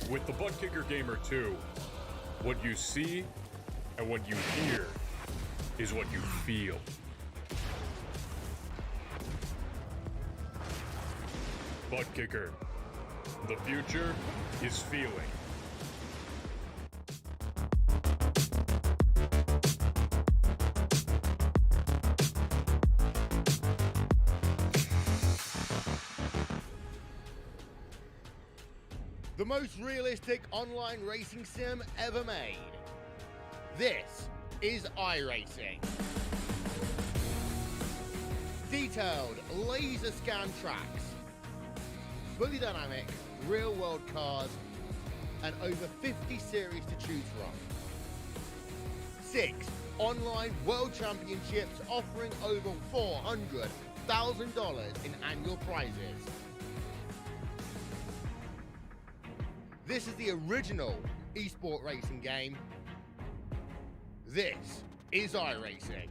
With the Butt Kicker Gamer 2, what you see and what you hear is what you feel. Butt Kicker. The future is feeling. The most realistic online racing sim ever made. This is iRacing. Detailed laser scan tracks, fully dynamic real world cars, and over 50 series to choose from. 6 online world championships offering over $400,000 in annual prizes. This is the original esport racing game. This is iRacing.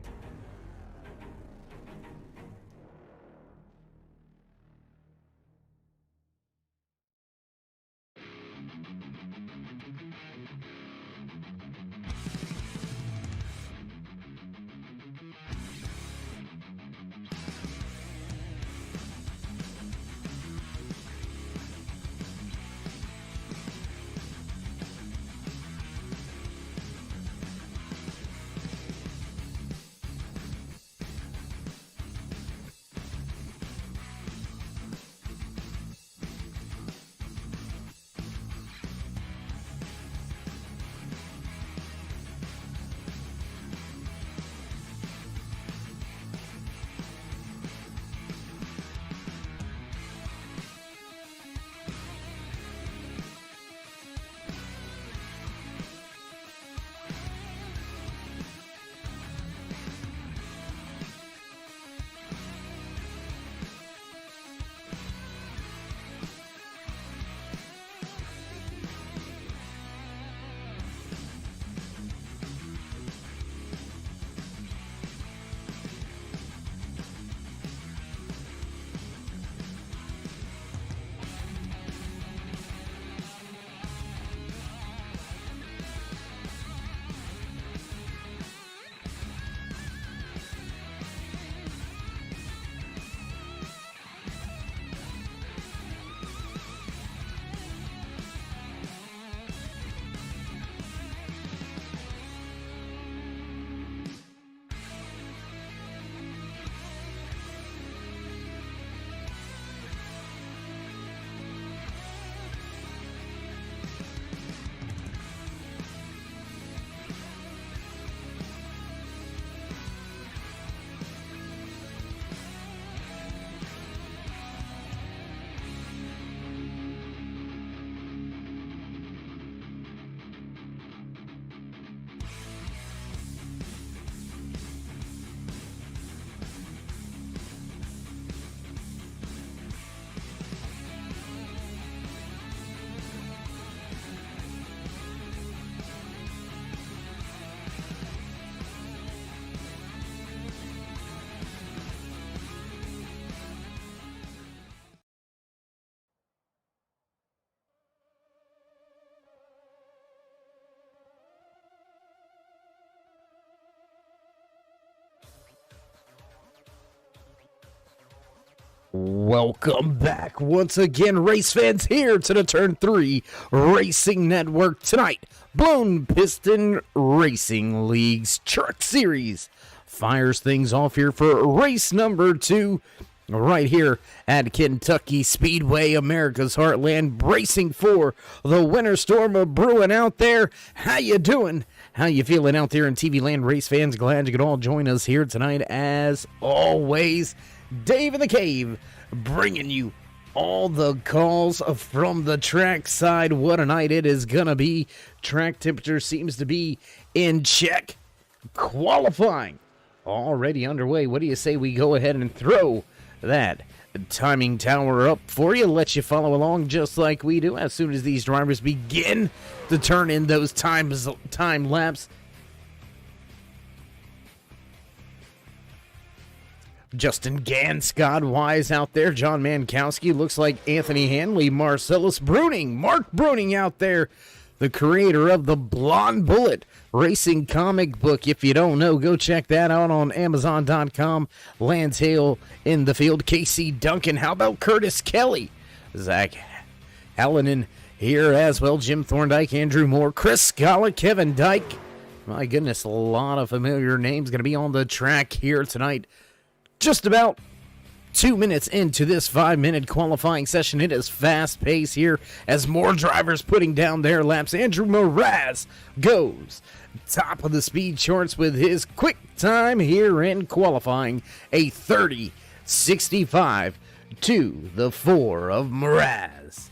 Welcome back once again, race fans, here to the Turn 3 Racing Network. Tonight, Blown Piston Racing League's Truck Series fires things off here for race number 2 right here at Kentucky Speedway, America's Heartland, bracing for the winter storm of brewing out there. How you doing? How you feeling out there in TV land, race fans? Glad you could all join us here tonight. As always, Dave in the Cave bringing you all the calls from the track side. What a night it is gonna be. Track temperature seems to be in check. Qualifying already underway. What do you say we go ahead and throw that timing tower up for you, let you follow along just like we do as soon as these drivers begin to turn in those time laps. Justin Gans, Scott Wise out there. John Mankowski looks like Anthony Hanley. Marcellus Bruning, Mark Bruning out there. The creator of the Blonde Bullet racing comic book. If you don't know, go check that out on Amazon.com. Lance Hale in the field. Casey Duncan. How about Curtis Kelly? Zach Hallinan here as well. Jim Thorndike, Andrew Moore, Chris Scala, Kevin Dyke. My goodness, a lot of familiar names going to be on the track here tonight. Just about 2 minutes into this 5-minute qualifying session. It is fast pace here as more drivers putting down their laps. Andrew Mraz goes top of the speed charts with his quick time here in qualifying, a 30.65 to the 4 of Mraz.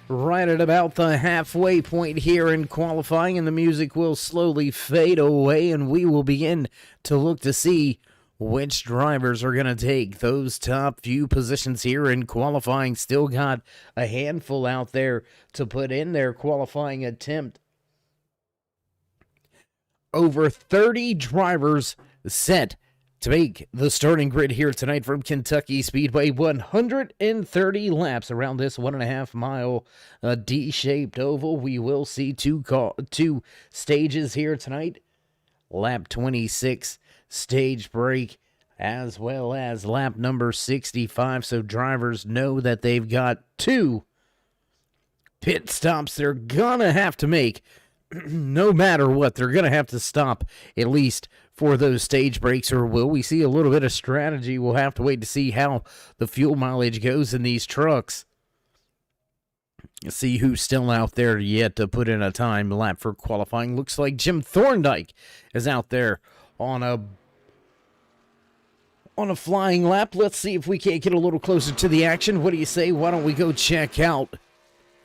Right at about the halfway point here in qualifying, and the music will slowly fade away, and we will begin to look to see which drivers are going to take those top few positions here in qualifying. Still got a handful out there to put in their qualifying attempt. Over 30 drivers set to make the starting grid here tonight from Kentucky Speedway. 130 laps around this 1.5 mile D-shaped oval. We will see two stages here tonight. Lap 26 stage break as well as lap number 65. So drivers know that they've got 2 pit stops they're gonna have to make. No matter what, they're gonna have to stop at least for those stage breaks, or will we see a little bit of strategy? We'll have to wait to see how the fuel mileage goes in these trucks. See who's still out there yet to put in a time lap for qualifying. Looks like Jim Thorndike is out there on a flying lap. Let's see if we can't get a little closer to the action. What do you say? Why don't we go check out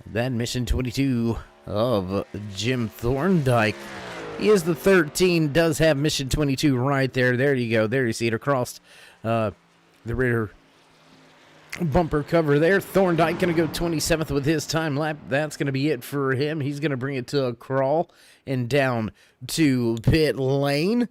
that mission 22 of Jim Thorndike. He is the 13, does have mission 22 right there. There you go. There you see it across the rear bumper cover there. Thorndike going to go 27th with his time lap. That's going to be it for him. He's going to bring it to a crawl and down to pit lane.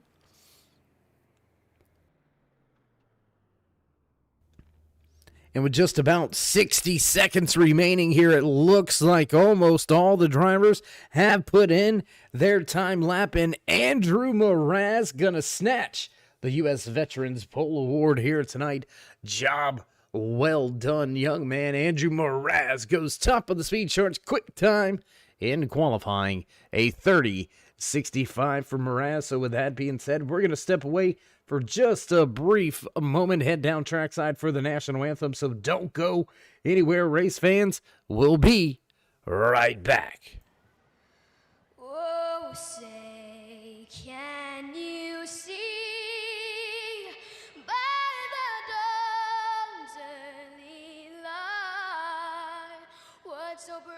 And with just about 60 seconds remaining here, it looks like almost all the drivers have put in their time lap. And Andrew Mraz gonna snatch the U.S. Veterans Pole Award here tonight. Job well done, young man. Andrew Mraz goes top of the speed charts. Quick time in qualifying, a 30.65 for Mraz. So with that being said, we're going to step away for just a brief moment, head down trackside for the national anthem, so don't go anywhere, race fans. We'll be right back. Oh, say, can you see by the dawn's early light what so proudly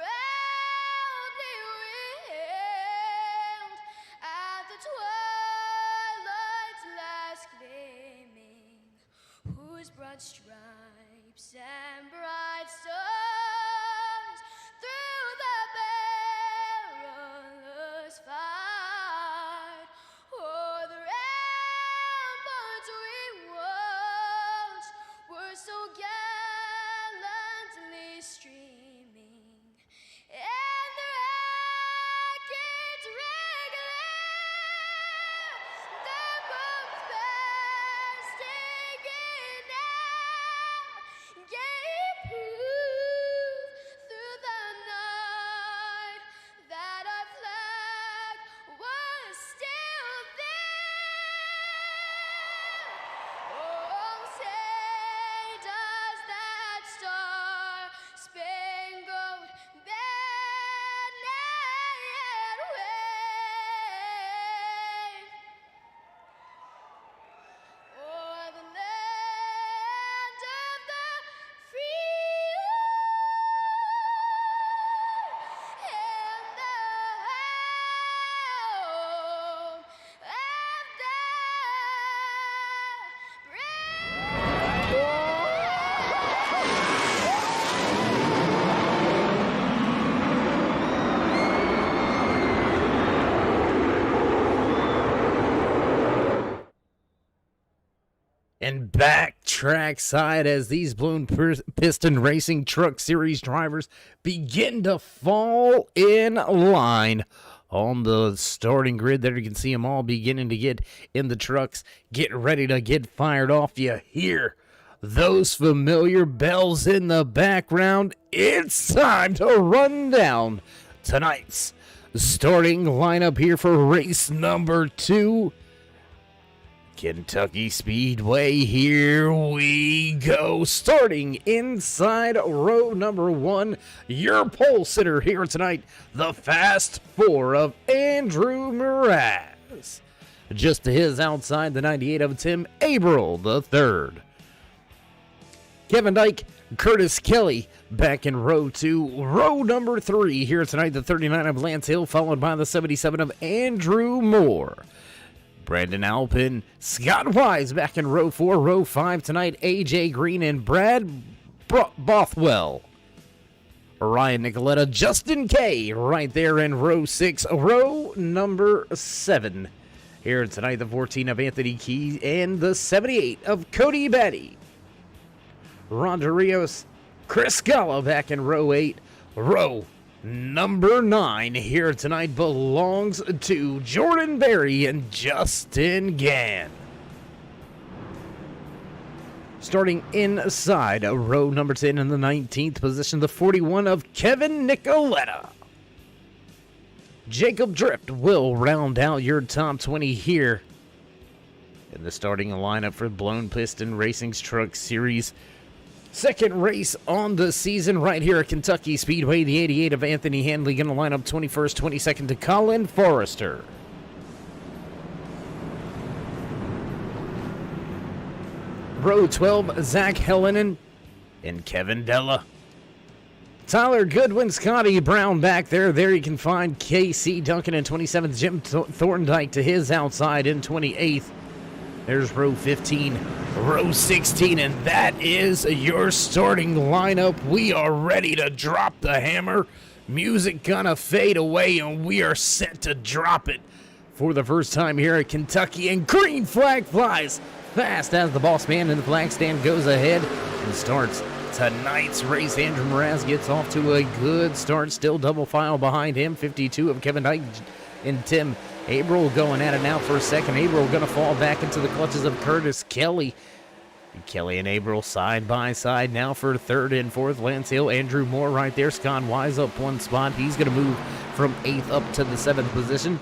wailed at the twilight's last gleaming, whose broad stripes and bright stars through the perilous fight o'er the ramparts we watched were so gallantly streaming, and the rackets regular, the bombs bursting in air, And back trackside as these Blown Piston Racing Truck Series drivers begin to fall in line on the starting grid. There you can see them all beginning to get in the trucks, get ready to get fired off. You hear those familiar bells in the background. It's time to run down tonight's starting lineup here for race number 2. Kentucky Speedway, here we go. Starting inside row number 1, your pole sitter here tonight, the Fast 4 of Andrew Mraz. Just to his outside, the 98 of Tim Averill III. Kevin Dyke, Curtis Kelly back in row 2. Row number 3 here tonight, the 39 of Lance Hill, followed by the 77 of Andrew Moore. Brandon Alpin, Scott Wise back in row 4. Row 5 tonight, A.J. Green and Brad Bothwell. Ryan Nicoletta, Justin Kay right there in row 6. Row number 7 here tonight, the 14 of Anthony Keys and the 78 of Cody Betty. Ronda Rios, Chris Galla back in row 8. Row number 9 here tonight belongs to Jordan Berry and Justin Gann. Starting inside row number 10 in the 19th position, the 41 of Kevin Nicoletta. Jacob Drift will round out your top 20 here in the starting lineup for Blown Piston Racing's Truck Series. Second race on the season right here at Kentucky Speedway. The 88 of Anthony Handley going to line up 21st, 22nd to Colin Forrester. Row 12, Zach Helenen and Kevin Della. Tyler Goodwin, Scotty Brown back there. There you can find KC Duncan in 27th, Jim Thorndike to his outside in 28th. There's row 15, row 16, and that is your starting lineup. We are ready to drop the hammer. Music gonna fade away, and we are set to drop it for the first time here at Kentucky. And green flag flies fast as the boss man in the flag stand goes ahead and starts tonight's race. Andrew Mraz gets off to a good start. Still double file behind him. 52 of Kevin Dyke and Tim Averill going at it now for a second. Averill going to fall back into the clutches of Curtis Kelly. Kelly and Averill side by side now for third and fourth. Lance Hill, Andrew Moore right there. Scott Wise up one spot. He's going to move from 8th up to the 7th position.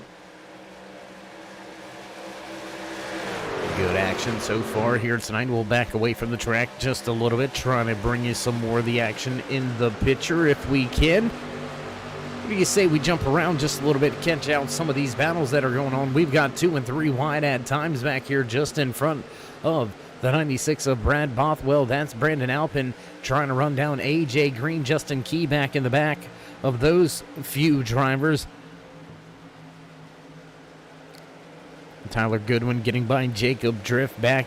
Good action so far here tonight. We'll back away from the track just a little bit, trying to bring you some more of the action in the picture if we can. What do you say we jump around just a little bit, catch out some of these battles that are going on? We've got 2 and 3 wide at times back here just in front of the 96 of Brad Bothwell. That's Brandon Alpin trying to run down A.J. Green, Justin Key back in the back of those few drivers. Tyler Goodwin getting by Jacob Drift back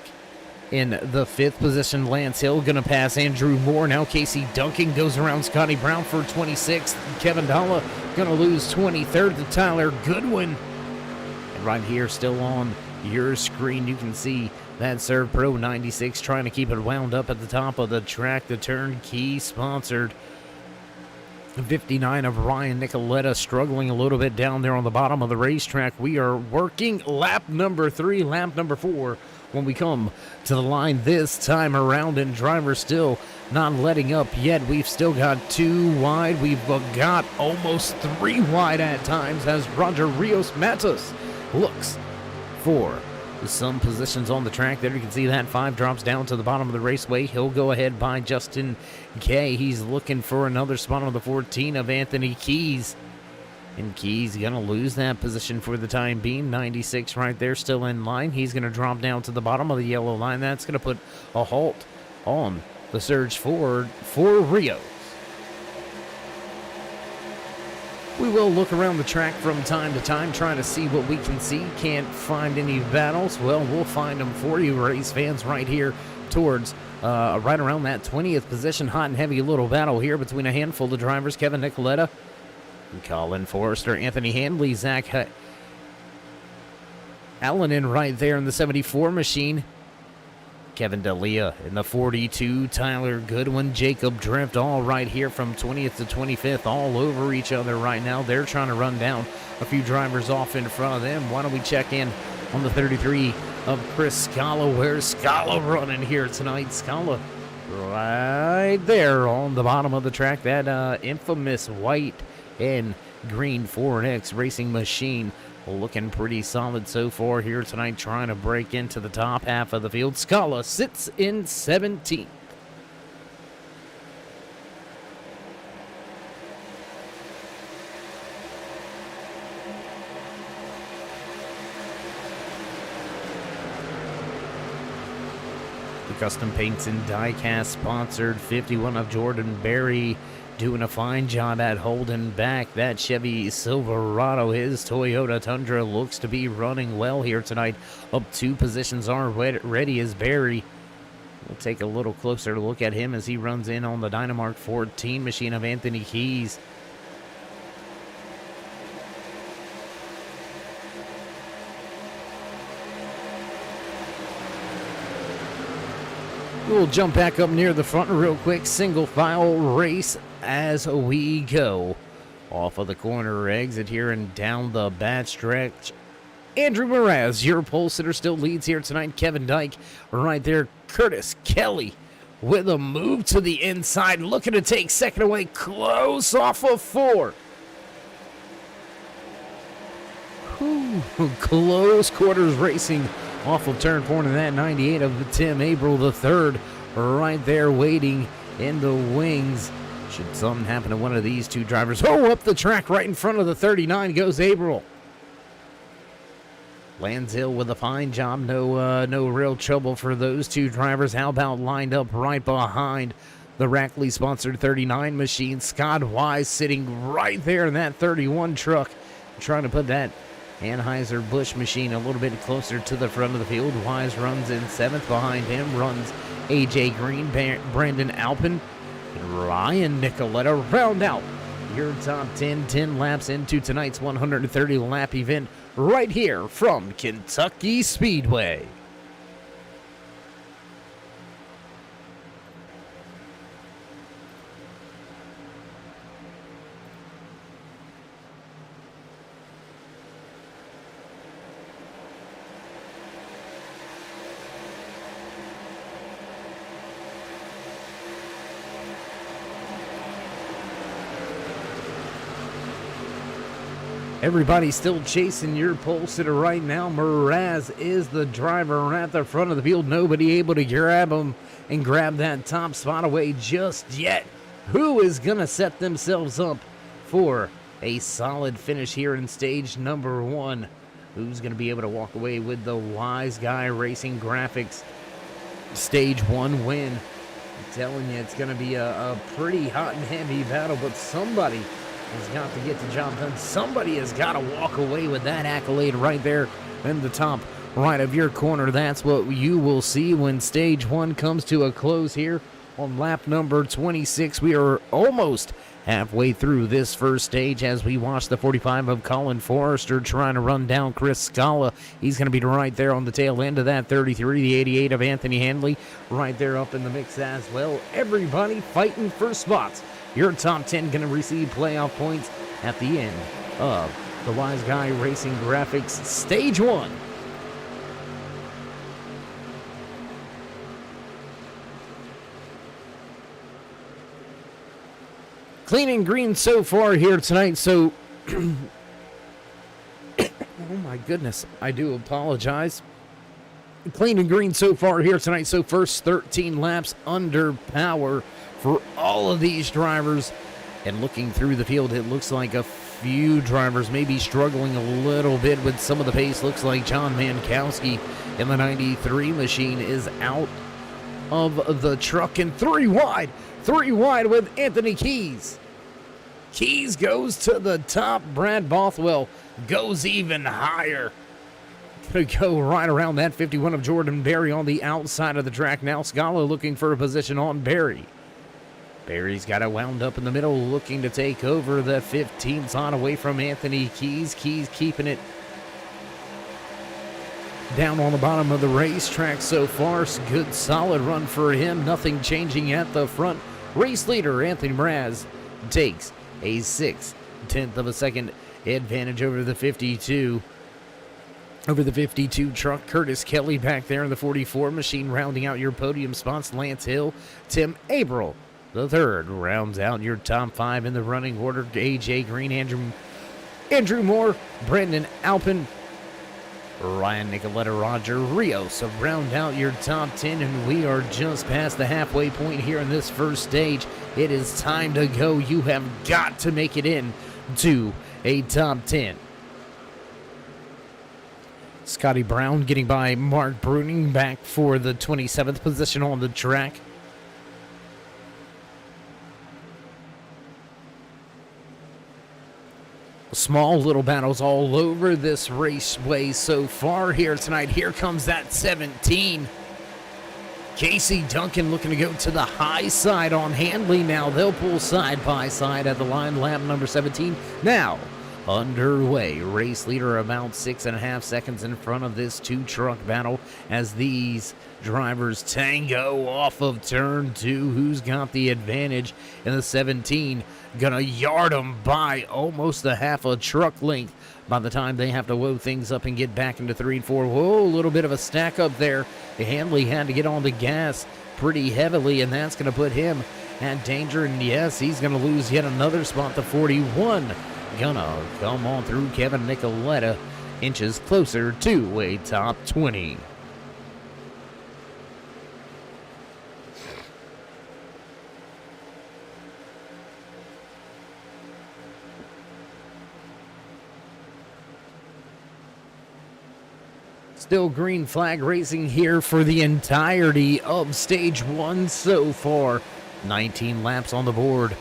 in the 5th position. Lance Hill going to pass Andrew Moore. Now Casey Duncan goes around Scotty Brown for 26th. Kevin Dalla going to lose 23rd to Tyler Goodwin. And right here, still on your screen, you can see that Serve Pro 96 trying to keep it wound up at the top of the track. The turnkey sponsored 59 of Ryan Nicoletta struggling a little bit down there on the bottom of the racetrack. We are working lap number 3, lap number 4 when we come to the line this time around, and drivers still not letting up yet. We've still got 2 wide. We've got almost 3 wide at times as Roger Rios Matos looks for some positions on the track. There you can see that 5 drops down to the bottom of the raceway. He'll go ahead by Justin Kay. He's looking for another spot on the 14 of Anthony Keys. And Keys going to lose that position for the time being. 96 right there still in line. He's going to drop down to the bottom of the yellow line. That's going to put a halt on the surge forward for Rios. We will look around the track from time to time, trying to see what we can see. Can't find any battles. Well, we'll find them for you, race fans, right here towards right around that 20th position. Hot and heavy little battle here between a handful of drivers. Kevin Nicoletta, Colin Forrester, Anthony Handley, Zach Allenin right there in the 74 machine. Kevin D'Elia in the 42, Tyler Goodwin, Jacob Drift, all right here from 20th to 25th, all over each other right now. They're trying to run down a few drivers off in front of them. Why don't we check in on the 33 of Chris Scala? Where's Scala running here tonight? Scala right there on the bottom of the track, that infamous white and green 4X racing machine. Looking pretty solid so far here tonight, trying to break into the top half of the field. Scala sits in 17th. The custom paints and diecast sponsored 51 of Jordan Berry, doing a fine job at holding back that Chevy Silverado. His Toyota Tundra looks to be running well here tonight. Up 2 positions are ready as Barry. We'll take a little closer look at him as he runs in on the Dynamark 14 machine of Anthony Keys. We'll jump back up near the front real quick. Single file race as we go. Off of the corner exit here and down the back stretch. Andrew Mraz, your pole sitter, still leads here tonight. Kevin Dyke right there. Curtis Kelly with a move to the inside, looking to take second away. Close off of 4. Close quarters racing off of turn 4 in that 98 of Tim April III, right there waiting in the wings. Should something happen to one of these two drivers. Oh, up the track right in front of the 39 goes April. Lanshill with a fine job. No real trouble for those two drivers. How about lined up right behind the Rackley-sponsored 39 machine? Scott Wise sitting right there in that 31 truck, trying to put that Anheuser-Busch machine a little bit closer to the front of the field. Wise runs in 7th. Behind him runs A.J. Green, Brandon Alpin, and Ryan Nicoletta. Round out your top 10 laps into tonight's 130-lap event right here from Kentucky Speedway. Everybody's still chasing your pole sitter right now. Mraz is the driver at the front of the field. Nobody able to grab him and grab that top spot away just yet. Who is going to set themselves up for a solid finish here in stage number 1? Who's going to be able to walk away with the Wise Guy Racing Graphics stage 1 win? I'm telling you, it's going to be a pretty hot and heavy battle, but somebody has got to get the job done. Somebody has got to walk away with that accolade right there in the top right of your corner. That's what you will see when stage 1 comes to a close here on lap number 26. We are almost halfway through this first stage as we watch the 45 of Colin Forrester trying to run down Chris Scala. He's going to be right there on the tail end of that 33. The 88 of Anthony Handley right there up in the mix as well. Everybody fighting for spots. Your top 10 going to receive playoff points at the end of the Wise Guy Racing Graphics Stage 1. Clean and green so far here tonight, so... oh my goodness, I do apologize. Clean and green so far here tonight, so first 13 laps under power for all of these drivers. And looking through the field, it looks like a few drivers may be struggling a little bit with some of the pace. Looks like John Mankowski in the 93 machine is out of the truck, and three wide with Anthony Keys. Keys goes to the top. Brad Bothwell goes even higher. Gonna go right around that 51 of Jordan Berry on the outside of the track. Now Scala looking for a position on Berry. Berry's got it wound up in the middle, looking to take over the 15th on away from Anthony Keys. Keys keeping it down on the bottom of the racetrack so far. Good solid run for him. Nothing changing at the front. Race leader Anthony Mraz takes a 6/10 of a second advantage over the 52. Over the 52 truck, Curtis Kelly back there in the 44 machine, rounding out your podium spots. Lance Hill, Tim Averill, the third, rounds out your top 5 in the running order. AJ Green, Andrew Moore, Brendan Alpin, Ryan Nicoletta, Roger Rios round out your top 10, and we are just past the halfway point here in this first stage. It is time to go. You have got to make it in to a top 10. Scotty Brown getting by Mark Bruning, back for the 27th position on the track. Small little battles all over this raceway so far here tonight. Here comes that 17. Casey Duncan looking to go to the high side on Handley now. They'll pull side by side at the line. Lap number 17 now underway. Race leader about 6.5 seconds in front of this 2-truck battle as these drivers tango off of turn 2. Who's got the advantage in the 17? Gonna yard them by almost a half a truck length by the time they have to woe things up and get back into 3 and 4. Whoa, a little bit of a stack up there. Handley had to get on the gas pretty heavily, and that's gonna put him at danger. And yes, he's gonna lose yet another spot. The 41 gonna come on through. Kevin Nicoletta inches closer to a top 20. Still green flag racing here for the entirety of stage 1 so far. 19 laps on the board.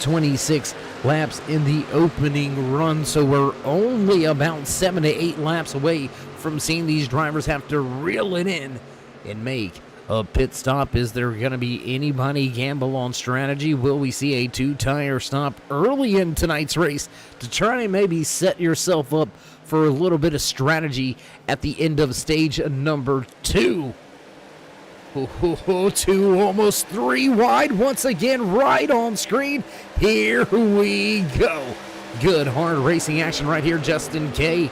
26 laps in the opening run, so we're only about 7 to 8 laps away from seeing these drivers have to reel it in and make a pit stop. Is there going to be anybody gamble on strategy? Will we see a 2-tire stop early in tonight's race to try and maybe set yourself up for a little bit of strategy at the end of stage number 2? 2, almost 3 wide once again, right on screen. Here we go. Good hard racing action right here. Justin Kay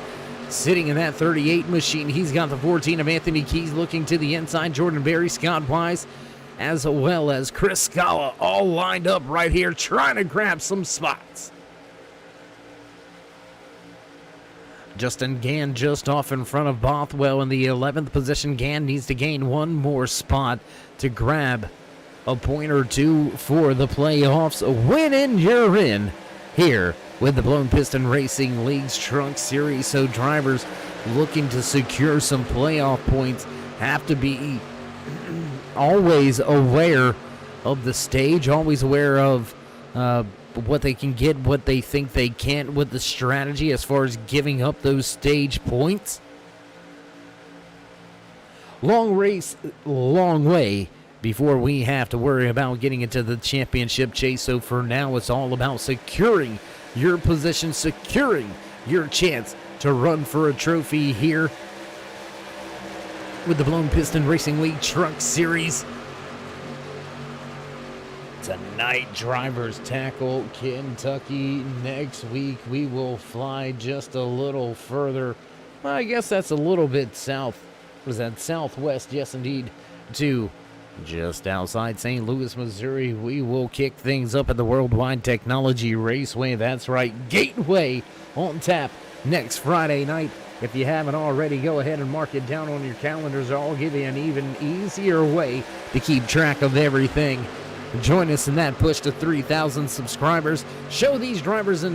sitting in that 38 machine. He's got the 14 of Anthony Keys looking to the inside. Jordan Berry, Scott Wise, as well as Chris Scala, all lined up right here trying to grab some spots. Justin Gann just off in front of Bothwell in the 11th position. Gann needs to gain one more spot to grab a point or 2 for the playoffs. Win in, you're in here with the Blown Piston Racing League's Truck Series. So drivers looking to secure some playoff points have to be always aware of the stage, always aware of what they can get, what they think they can't with the strategy as far as giving up those stage points. Long race, long way before we have to worry about getting into the championship chase. So for now, it's all about securing your position, securing your chance to run for a trophy here with the Blown Piston Racing League Truck Series. Tonight, drivers tackle Kentucky. Next week, we will fly just a little further. Well, I guess that's a little bit south. What is that? Southwest, yes, indeed, to just outside St. Louis, Missouri. We will kick things up at the Worldwide Technology Raceway. That's right, Gateway on tap next Friday night. If you haven't already, go ahead and mark it down on your calendars. I'll give you an even easier way to keep track of everything. Join us in that push to 3,000 subscribers. Show these drivers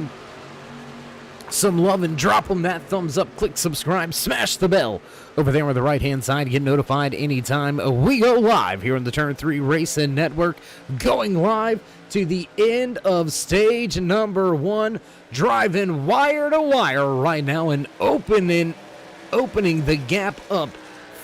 some love and drop them that thumbs up. Click subscribe. Smash the bell over there on the right-hand side. Get notified anytime we go live here on the Turn 3 Racing Network. Going live to the end of stage number 1. Driving wire to wire right now and opening the gap up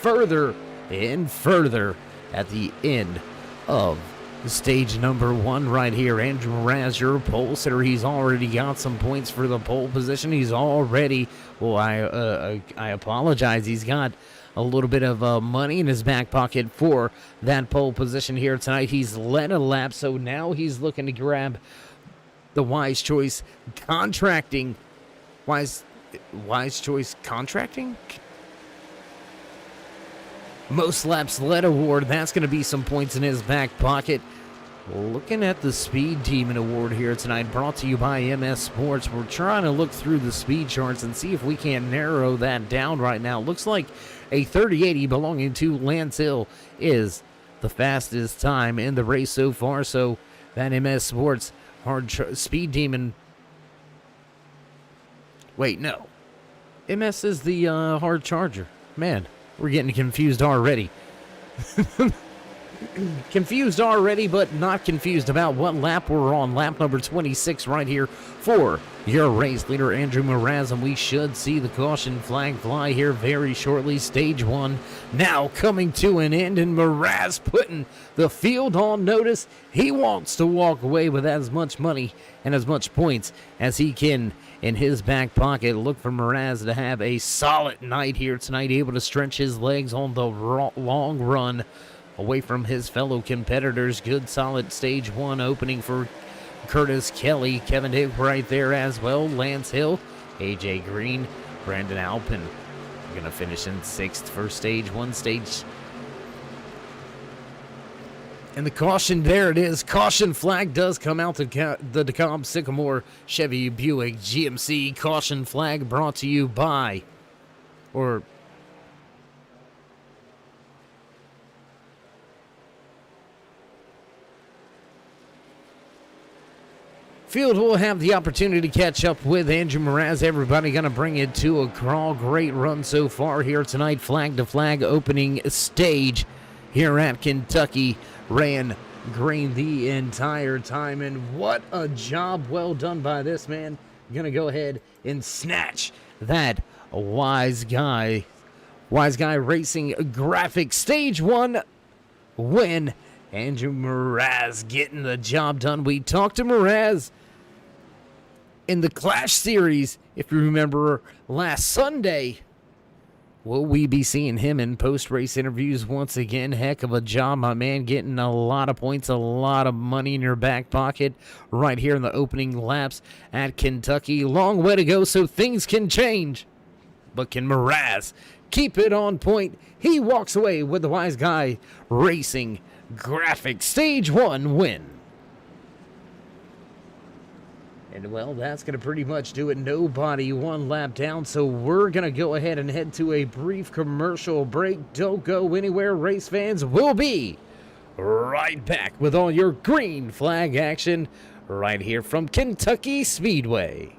further and further at the end of Stage number 1 right here. Andrew Mraz, your pole sitter. He's already got some points for the pole position. He's already, well, I apologize. He's got a little bit of money in his back pocket for that pole position here tonight. He's led a lap, so now he's looking to grab the Wise Choice Contracting. Wise Choice Contracting? Most laps led award. That's going to be some points in his back pocket. Looking at the Speed Demon Award here tonight, brought to you by MS Sports. We're trying to look through the speed charts and see if we can narrow that down right now. Looks like a 3080 belonging to Lance Hill is the fastest time in the race so far. So that MS Sports Speed Demon. Wait, no. MS is the hard charger. Man, we're getting confused already. Confused already, but not confused about what lap we're on. Lap number 26 right here for your race leader, Andrew Mraz, and we should see the caution flag fly here very shortly. Stage 1 now coming to an end, and Mraz putting the field on notice. He wants to walk away with as much money and as much points as he can in his back pocket. Look for Mraz to have a solid night here tonight, able to stretch his legs on the long run away from his fellow competitors. Good solid stage 1 opening for Curtis Kelly, Kevin Dick right there as well, Lance Hill, AJ Green, Brandon Alpin. We're going to finish in 6th for stage 1. And the caution, there it is. Caution flag does come out to the DeKalb Sycamore Chevy Buick GMC. Caution flag brought to you by, Field will have the opportunity to catch up with Andrew Mraz. Everybody going to bring it to a crawl. Great run so far here tonight. Flag to flag opening stage here at Kentucky. Ran green the entire time. And what a job well done by this man. Going to go ahead and snatch that Wise Guy Racing graphic stage 1 win. Andrew Mraz getting the job done. We talked to Mraz in the Clash Series, if you remember, last Sunday. Will we be seeing him in post-race interviews once again? Heck of a job, my man, getting a lot of points, a lot of money in your back pocket right here in the opening laps at Kentucky. Long way to go, so things can change. But can Mraz keep it on point? He walks away with the Wise Guy Racing graphic stage 1 win. And well, that's going to pretty much do it. Nobody one lap down, so we're going to go ahead and head to a brief commercial break. Don't go anywhere, race fans. We'll be right back with all your green flag action right here from Kentucky Speedway.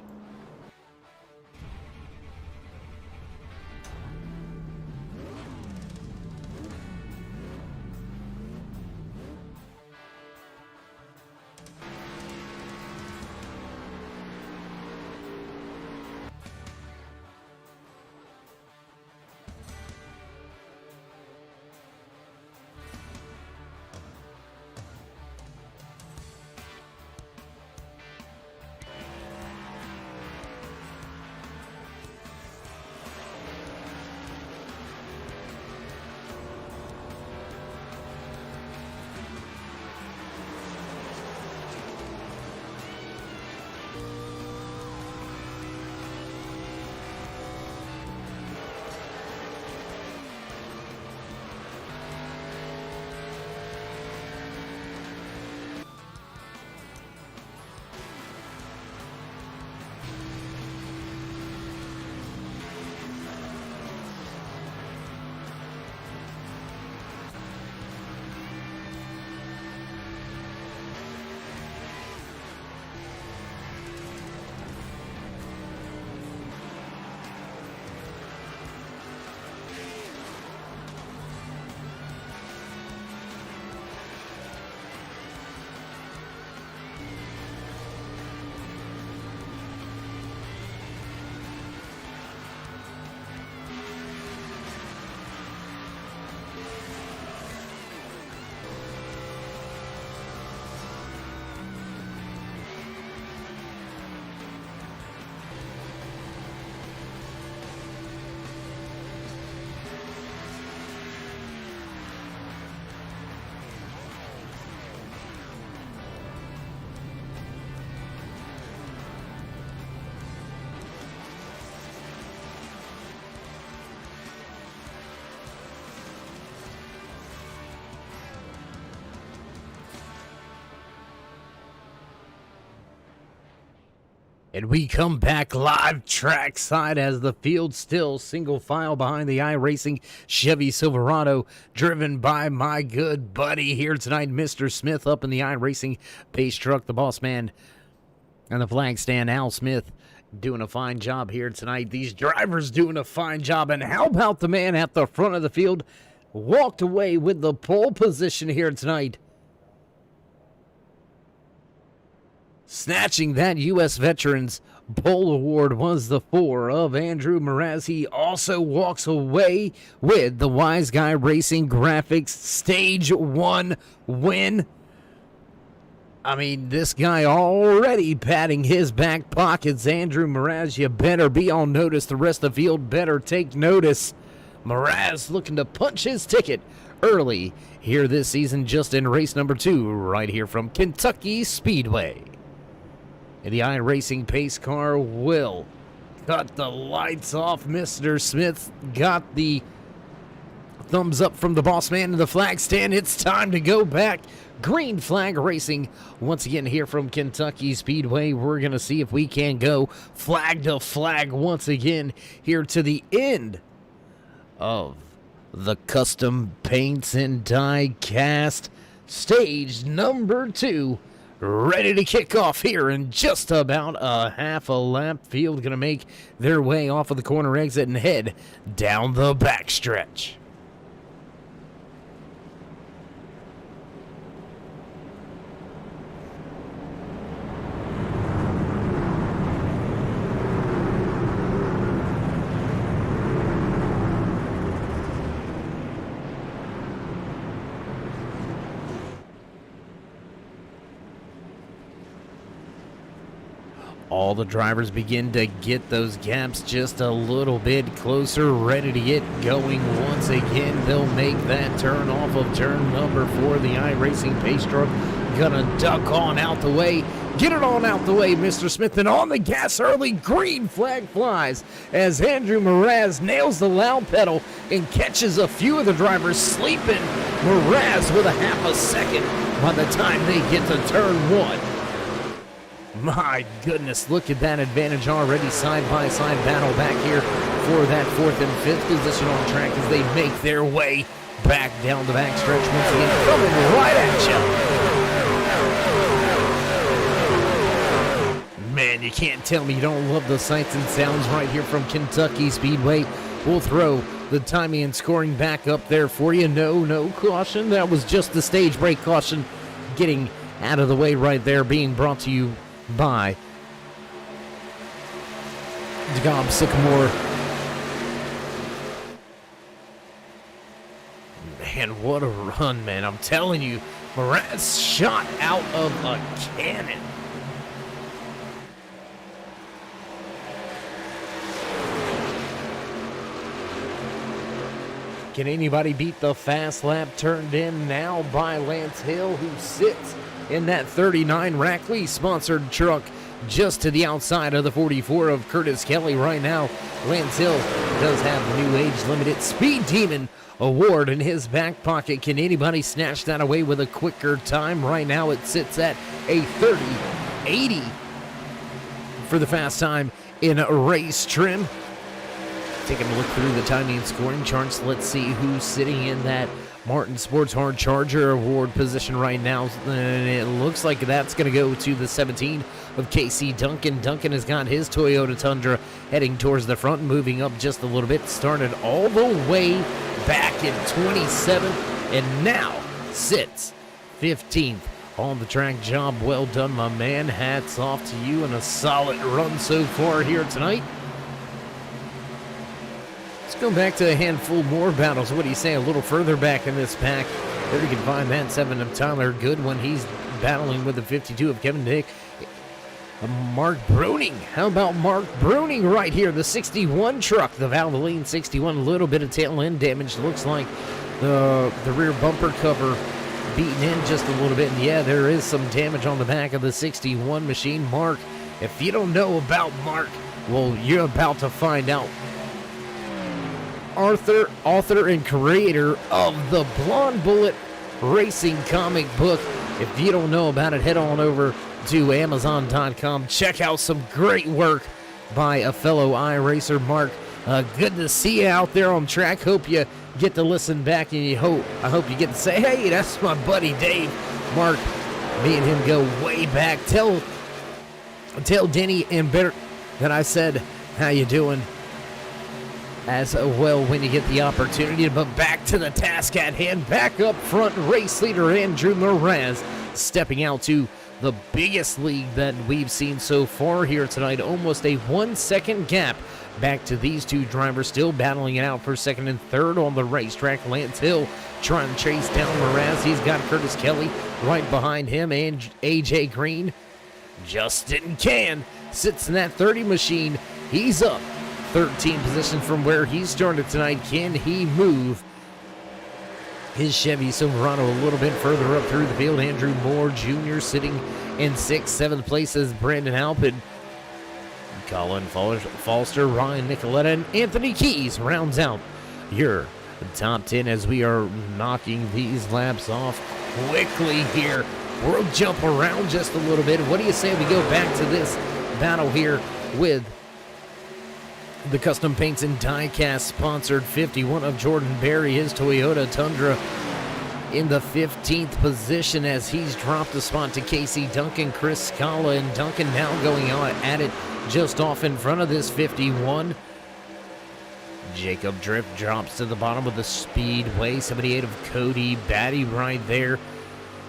And we come back live trackside as the field still single file behind the iRacing Chevy Silverado, driven by my good buddy here tonight, Mr. Smith, up in the iRacing pace truck, the boss man and the flag stand, Al Smith, doing a fine job here tonight. These drivers doing a fine job. And how about the man at the front of the field? Walked away with the pole position here tonight, snatching that U.S. Veterans Pole Award was the 4 of Andrew Mraz. He also walks away with the Wise Guy Racing Graphics Stage 1 win. I mean, this guy already patting his back pockets. Andrew Mraz, you better be on notice. The rest of the field better take notice. Mraz looking to punch his ticket early here this season, just in race number 2, right here from Kentucky Speedway. And the iRacing pace car will cut the lights off. Mr. Smith got the thumbs up from the boss man to the flag stand. It's time to go back. Green flag racing once again here from Kentucky Speedway. We're going to see if we can go flag to flag once again here to the end of the custom paints and die cast stage number 2. Ready to kick off here in just about a half a lap. Field going to make their way off of the corner exit and head down the backstretch. All the drivers begin to get those gaps just a little bit closer, ready to get going once again. They'll make that turn off of turn number 4. The iRacing pace truck gonna duck on out the way. Get it on out the way, Mr. Smith, and on the gas early. Green flag flies as Andrew Mraz nails the loud pedal and catches a few of the drivers sleeping. Mraz with a half a second by the time they get to turn 1. My goodness, look at that advantage already. Side-by-side battle back here for that 4th and 5th position on track as they make their way back down the backstretch once again, coming right at you. Man, you can't tell me you don't love the sights and sounds right here from Kentucky Speedway. We'll throw the timing and scoring back up there for you. No caution. That was just the stage break caution getting out of the way right there, being brought to you by DeGob Sycamore. Man, what a run, man. I'm telling you, Mraz shot out of a cannon. Can anybody beat the fast lap turned in now by Lance Hill, who sits in that 39 Rackley sponsored truck just to the outside of the 44 of Curtis Kelly right now. Lance Hill does have the new age limited Speed Demon award in his back pocket. Can anybody snatch that away with a quicker time? Right now it sits at a 30.80 for the fast time in race trim. Taking a look through the timing and scoring charts, let's see who's sitting in that Martin Sports Hard Charger Award position right now. And it looks like that's going to go to the 17 of Casey Duncan. Duncan has got his Toyota Tundra heading towards the front, moving up just a little bit. Started all the way back in 27 and now sits 15th on the track. Job well done, my man. Hats off to you and a solid run so far here tonight. Let's go back to a handful more battles. What do you say a little further back in this pack? There you can find that 7 of Tyler Goodwin. He's battling with the 52 of Kevin Dick. Mark Bruning. How about Mark Bruning right here? The 61 truck, the Valvoline 61. A little bit of tail end damage. Looks like the rear bumper cover beaten in just a little bit. And yeah, there is some damage on the back of the 61 machine. Mark, if you don't know about Mark, well, you're about to find out. Author and creator of the Blonde Bullet Racing comic book. If you don't know about it, head on over to Amazon.com. Check out some great work by a fellow iRacer, Mark. Good to see you out there on track. Hope you get to listen back, and I hope you get to say, hey, that's my buddy Dave. Mark, me and him go way back. Tell Denny and Bert that I said, how you doing? As well when you get the opportunity. But back to the task at hand. Back up front, race leader Andrew Mraz stepping out to the biggest lead that we've seen so far here tonight. Almost a 1 second gap back to these two drivers, still battling it out for second and third on the racetrack. Lance Hill trying to chase down Mraz. He's got Curtis Kelly right behind him, and AJ Green. Justin Can sits in that 30 machine. He's up 13 positions from where he started tonight. Can he move his Chevy Silverado a little bit further up through the field? Andrew Moore Jr. sitting in 6th, 7th place is Brandon Halpin. Colin Foster, Ryan Nicoletta, and Anthony Keys rounds out your top 10 as we are knocking these laps off quickly here. We'll jump around just a little bit. What do you say we go back to this battle here with the Custom Paints and Diecast sponsored 51 of Jordan Berry, his Toyota Tundra, in the 15th position as he's dropped a spot to Casey Duncan. Chris Scala and Duncan now going on at it just off in front of this 51. Jacob Drift drops to the bottom of the speedway. 78 of Cody Batty right there,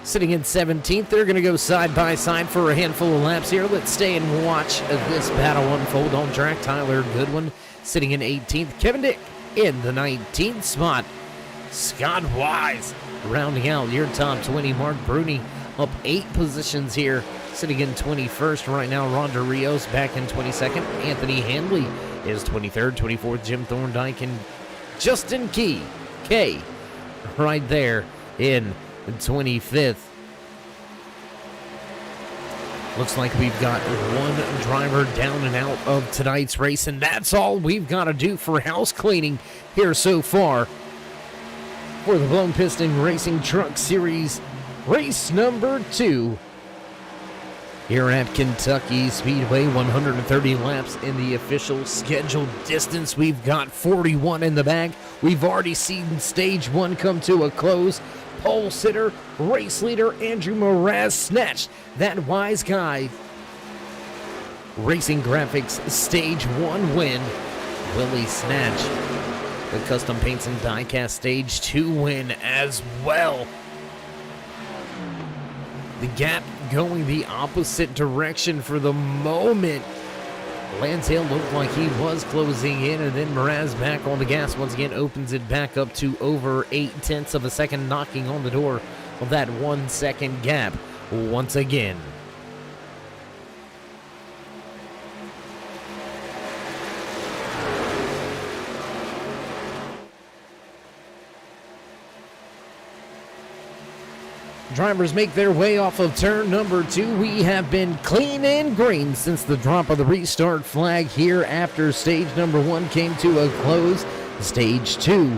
sitting in 17th. They're going to go side by side for a handful of laps here. Let's stay and watch this battle unfold on track. Tyler Goodwin sitting in 18th. Kevin Dick in the 19th spot. Scott Wise rounding out your top 20. Mark Bruni up 8 positions here, sitting in 21st right now. Ronda Rios back in 22nd. Anthony Handley is 23rd. 24th, Jim Thorndike, and Justin K right there in 25th. Looks like we've got one driver down and out of tonight's race, and that's all we've got to do for house cleaning here so far for the Blown Piston Racing Truck Series race number 2 here at Kentucky Speedway. 130 laps in the official scheduled distance. We've got 41 in the bag. We've already seen stage 1 come to a close. Pole sitter, race leader Andrew Mraz snatched that Wise Guy Racing Graphics stage 1 win. Willie snatch the Custom Paints and Diecast stage 2 win as well. The gap going the opposite direction for the moment. Lance Hill looked like he was closing in, and then Mraz back on the gas once again opens it back up to over 0.8 of a second, knocking on the door of that 1 second gap once again. Drivers make their way off of turn number 2. We have been clean and green since the drop of the restart flag here after stage number 1 came to a close. Stage 2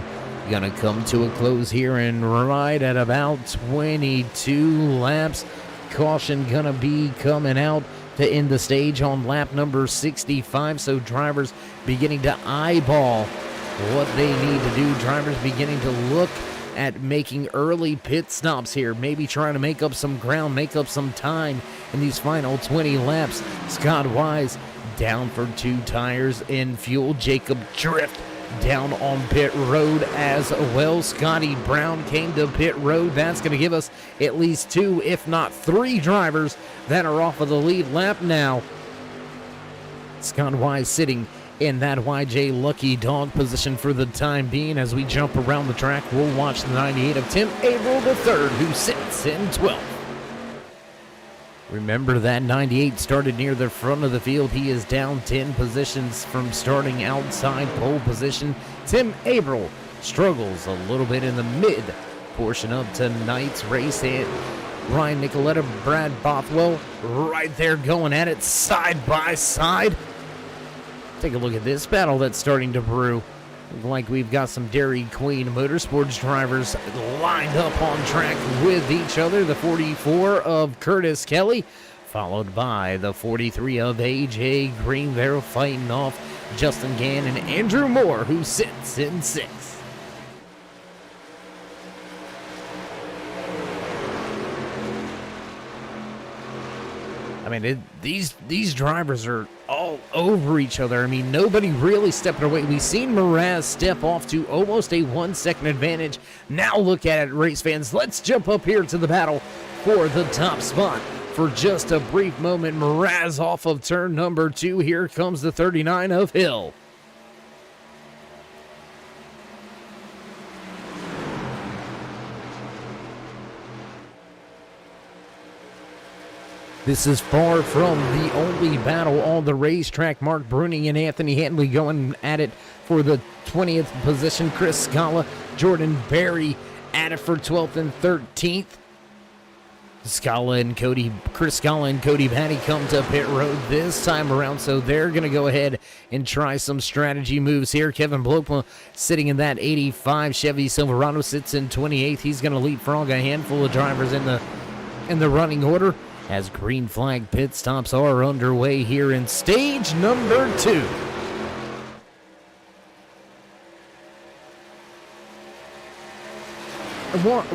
gonna come to a close here and right at about 22 laps. Caution gonna be coming out to end the stage on lap number 65, so drivers beginning to eyeball what they need to do. Drivers beginning to look at making early pit stops here, maybe trying to make up some ground, make up some time in these final 20 laps. Scott Wise down for 2 tires in fuel. Jacob Drift down on pit road as well. Scotty Brown came to pit road. That's going to give us at least 2, if not 3 drivers that are off of the lead lap now. Scott Wise sitting in that YJ Lucky Dog position for the time being. As we jump around the track, we'll watch the 98 of Tim Averill III, who sits in 12th. Remember that 98 started near the front of the field. He is down 10 positions from starting outside pole position. Tim Averill struggles a little bit in the mid portion of tonight's race. And Ryan Nicoletta, Brad Bothwell right there going at it side by side. Take a look at this battle that's starting to brew. Looking like we've got some Dairy Queen Motorsports drivers lined up on track with each other. The 44 of Curtis Kelly, followed by the 43 of AJ Green. They're fighting off Justin Gann and Andrew Moore, who sits in 6th. I mean, these drivers are all over each other. I mean, nobody really stepping away. We've seen Mraz step off to almost a 1-second advantage. Now look at it, race fans. Let's jump up here to the battle for the top spot. For just a brief moment, Mraz off of turn number 2. Here comes the 39 of Hill. This is far from the only battle on the racetrack. Mark Bruning and Anthony Hanley going at it for the 20th position. Chris Scala, Jordan Berry at it for 12th and 13th. Chris Scala and Cody Batty come to pit road this time around, so they're going to go ahead and try some strategy moves here. Kevin Blokma sitting in that 85 Chevy Silverado sits in 28th. He's going to leapfrog a handful of drivers in the running order, as green flag pit stops are underway here in stage number 2.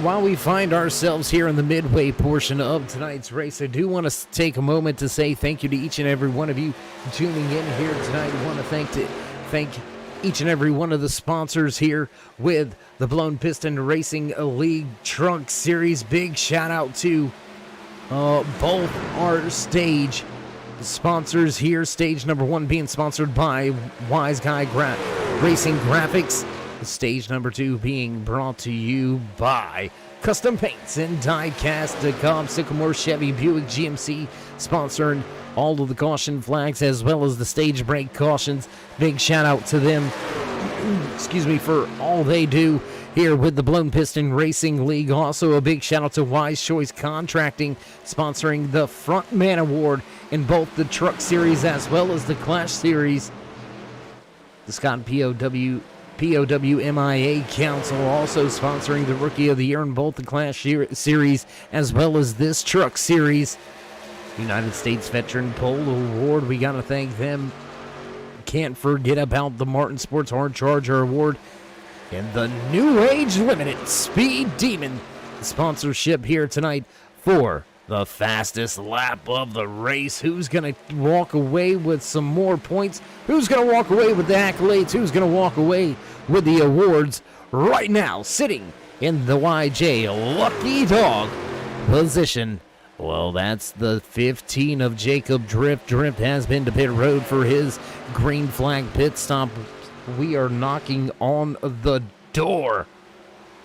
While we find ourselves here in the midway portion of tonight's race, I do want to take a moment to say thank you to each and every one of you tuning in here tonight. I want to thank each and every one of the sponsors here with the Blown Piston Racing League Truck Series. Big shout out to both our stage sponsors here. Stage number 1 being sponsored by Wise Guy Racing Graphics. Stage number 2 being brought to you by Custom Paints and Die-Cast, DeKalb, Sycamore, Chevy, Buick, GMC, sponsoring all of the caution flags as well as the stage break cautions. Big shout out to them, for all they do here with the Blown Piston Racing League. Also a big shout out to Wise Choice Contracting, sponsoring the Frontman Award in both the Truck Series as well as the Clash Series. The Scott POWMIA Council also sponsoring the Rookie of the Year in both the Clash Series as well as this Truck Series. United States Veteran Pole Award, we got to thank them. Can't forget about the Martin Sports Hard Charger Award and the New Age Limited Speed Demon sponsorship here tonight for the fastest lap of the race. Who's going to walk away with some more points? Who's going to walk away with the accolades? Who's going to walk away with the awards? Right now, sitting in the YJ Lucky Dog position, well, that's the 15 of Jacob Drift. Drift has been to pit road for his green flag pit stop. We are knocking on the door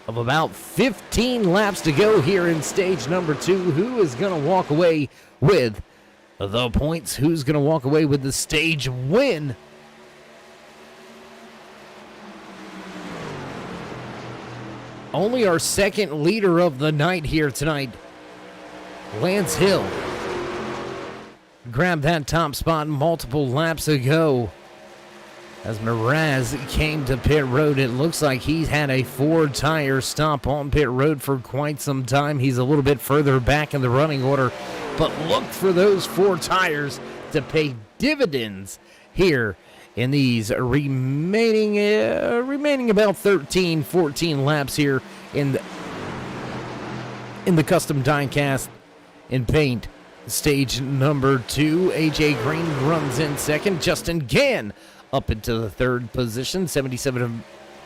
of about 15 laps to go here in stage number 2. Who is going to walk away with the points? Who's going to walk away with the stage win? Only our second leader of the night here tonight, Lance Hill, grabbed that top spot multiple laps ago. As Mraz came to pit road, it looks like he's had a 4-tire stop on pit road for quite some time. He's a little bit further back in the running order, but look for those 4 tires to pay dividends here in these remaining about 13, 14 laps here in the custom die-cast and paint stage number 2. AJ Green runs in second. Justin Gann up into the 3rd position. 77 of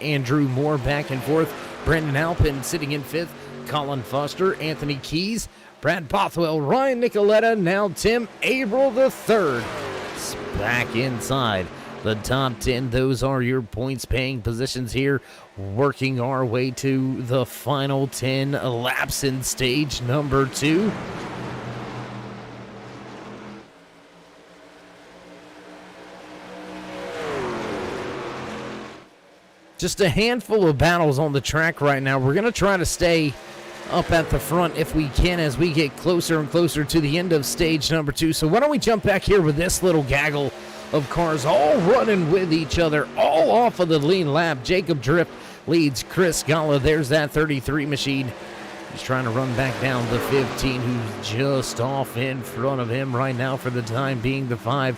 Andrew Moore back and forth. Brandon Alpin sitting in 5th. Colin Foster, Anthony Keys, Brad Bothwell, Ryan Nicoletta, now Tim Averill the 3rd. It's back inside the top 10. Those are your points paying positions here. Working our way to the final 10 laps in stage number 2. Just a handful of battles on the track right now. We're going to try to stay up at the front if we can as we get closer and closer to the end of stage number 2. So why don't we jump back here with this little gaggle of cars all running with each other, all off of the lead lap. Jacob Drift leads Chris Scala. There's that 33 machine He's trying to run back down the 15, who's just off in front of him right now for the time being, the 5.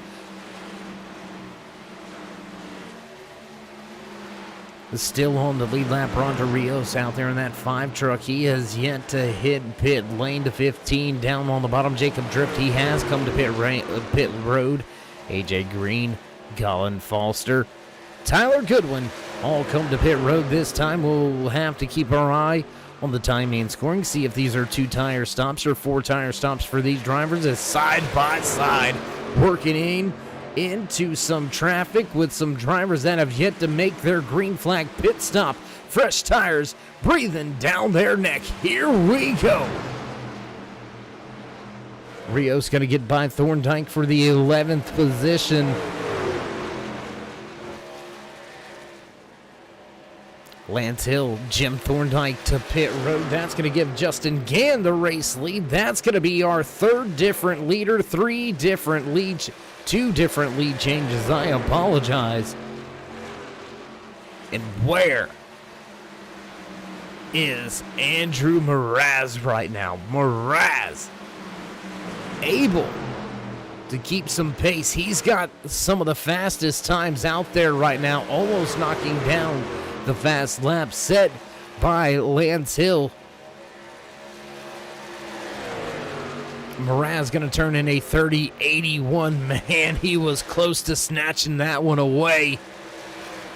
Still on the lead lap, Ronda Rios out there in that 5 truck. He has yet to hit pit lane to 15. Down on the bottom, Jacob Drift. He has come to pit road. AJ Green, Colin Foster, Tyler Goodwin all come to pit road this time. We'll have to keep our eye on the timing and scoring, see if these are 2 tire stops or 4 tire stops for these drivers as side by side working into some traffic with some drivers that have yet to make their green flag pit stop. Fresh tires breathing down their neck. Here we go. Rios going to get by Thorndike for the 11th position. Lance Hill, Jim Thorndike to pit road. That's going to give Justin Gann the race lead. That's going to be our 3rd different leader, 3 different leads. 2 different lead changes. I apologize. And where is Andrew Mraz right now? Mraz able to keep some pace. He's got some of the fastest times out there right now, almost knocking down the fast lap set by Lance Hill. Mraz going to turn in a 30-81. Man, he was close to snatching that one away.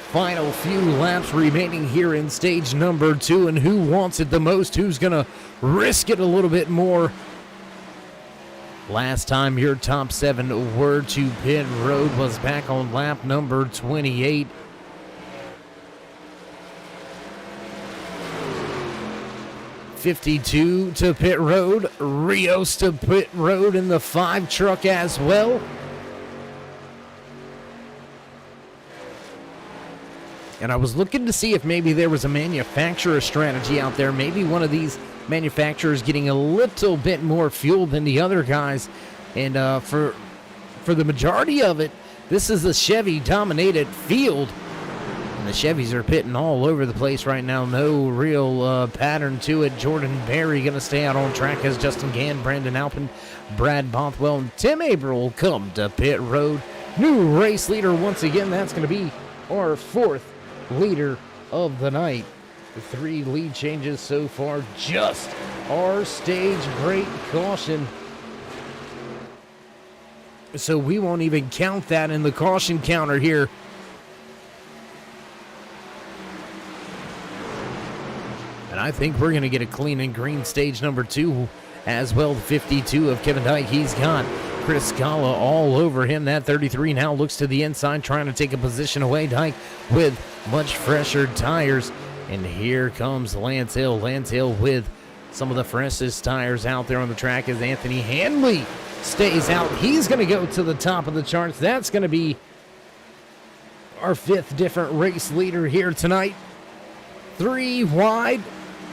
Final few laps remaining here in stage number 2, and who wants it the most? Who's going to risk it a little bit more? Last time your top 7 were to pit road was back on lap number 28. .52 to pit road, Rios to pit road in the 5 truck as well. And I was looking to see if maybe there was a manufacturer strategy out there. Maybe one of these manufacturers getting a little bit more fuel than the other guys. And for the majority of it, this is a Chevy-dominated field. And the Chevys are pitting all over the place right now. No real pattern to it. Jordan Berry going to stay out on track as Justin Gann, Brandon Alpin, Brad Bothwell, and Tim Averill come to pit road. New race leader once again. That's going to be our 4th leader of the night. The 3 lead changes so far. Just our stage break caution. So we won't even count that in the caution counter here. And I think we're going to get a clean and green stage number 2 as well. The 52 of Kevin Dyke. He's got Chris Scala all over him. That 33 now looks to the inside, trying to take a position away. Dyke with much fresher tires. And here comes Lance Hill. Lance Hill with some of the freshest tires out there on the track as Anthony Hanley stays out. He's going to go to the top of the charts. That's going to be our 5th different race leader here tonight. 3 wide,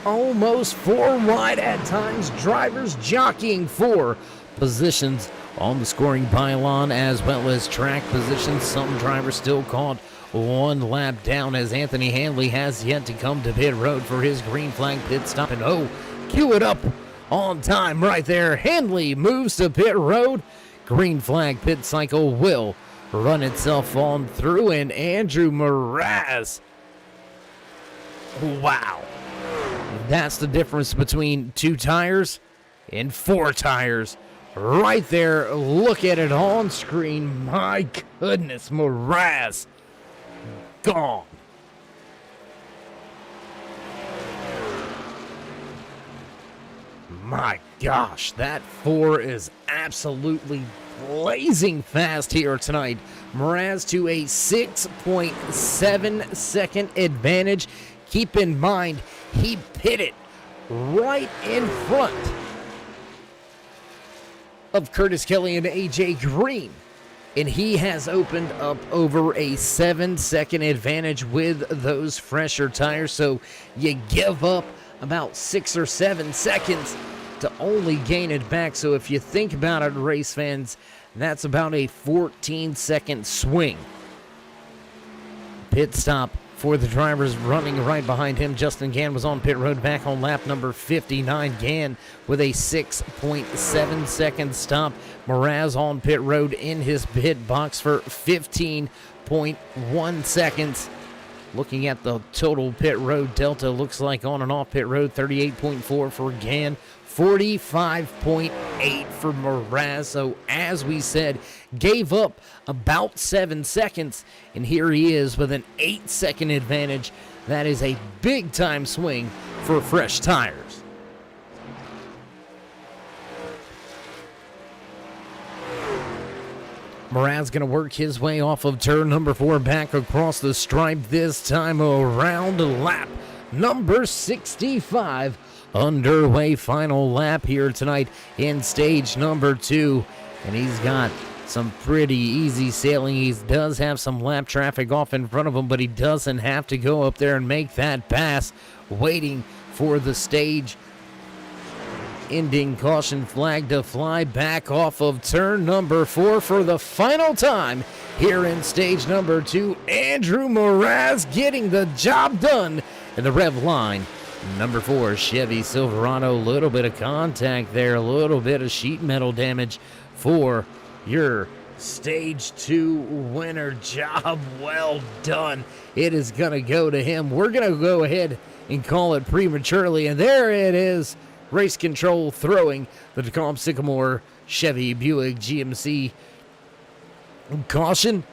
almost 4 wide at times. Drivers jockeying for positions on the scoring pylon as well as track positions. Some drivers still caught 1 lap down as Anthony Hanley has yet to come to pit road for his green flag pit stop. And cue it up on time right there. Hanley moves to pit road. Green flag pit cycle will run itself on through, and Andrew Mraz. Wow. That's the difference between 2 tires and 4 tires. Right there. Look at it on screen. My goodness, Mraz. Gone. My gosh, that 4 is absolutely blazing fast here tonight. Mraz to a 6.7 second advantage. Keep in mind, he pitted right in front of Curtis Kelly and AJ Green. And he has opened up over a 7-second advantage with those fresher tires. So you give up about 6 or 7 seconds to only gain it back. So if you think about it, race fans, that's about a 14-second swing. Pit stop for the drivers running right behind him. Justin Gann was on pit road back on lap number 59. Gann with a 6.7 second stop. Mraz on pit road in his pit box for 15.1 seconds. Looking at the total pit road delta, looks like on and off pit road, 38.4 for Gann, 45.8 for Mraz. So as we said, gave up about 7 seconds, and here he is with an 8-second advantage. That is a big time swing for fresh tires. Mraz going to work his way off of turn number 4 back across the stripe, this time around lap number 65. Underway, final lap here tonight in stage number 2. And he's got some pretty easy sailing. He does have some lap traffic off in front of him, but he doesn't have to go up there and make that pass. Waiting for the stage ending caution flag to fly back off of turn number 4 for the final time here in stage number 2. Andrew Mraz getting the job done in the rev line. Number 4 Chevy Silverado, a little bit of contact there, a little bit of sheet metal damage for your stage 2 winner. Job well done. It is going to go to him. We're going to go ahead and call it prematurely, and there it is. Race control throwing the Tacoma Sycamore Chevy Buick GMC caution.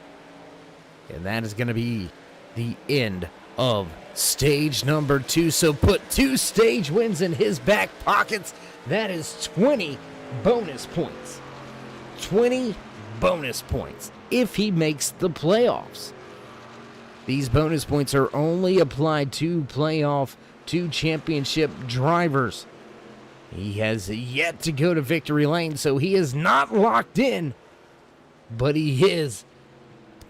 And that is going to be the end of stage number 2. So put 2 stage wins in his back pockets. That is 20 bonus points. 20 bonus points if he makes the playoffs. These bonus points are only applied to playoff, to championship drivers. He has yet to go to victory lane, so he is not locked in, but he is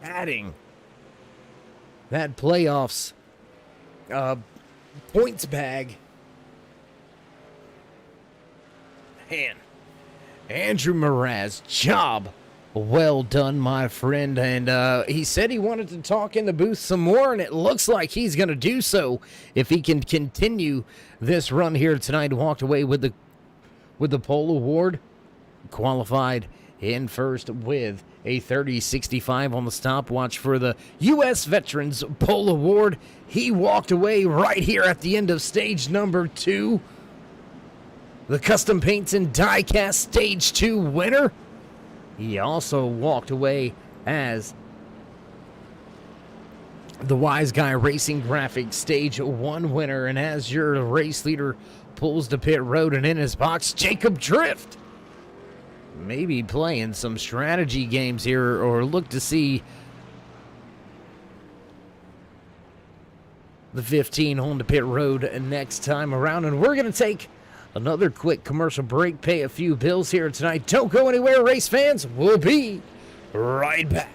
adding that playoffs points bag. Man, Andrew Mraz, job well done, my friend. And he said he wanted to talk in the booth some more, and it looks like he's going to do so if he can continue this run here tonight. Walked away with the pole award. Qualified in first with a 30.65 on the stopwatch for the U.S. Veterans Pole Award. He walked away right here at the end of stage number 2. The Custom Paints and Diecast Stage 2 winner. He also walked away as the Wise Guy Racing Graphics Stage 1 winner. And as your race leader pulls to pit road and in his box, Jacob Drift. Maybe playing some strategy games here, or look to see the 15 on the pit road next time around. And we're going to take another quick commercial break, pay a few bills here tonight. Don't go anywhere, race fans. We'll be right back.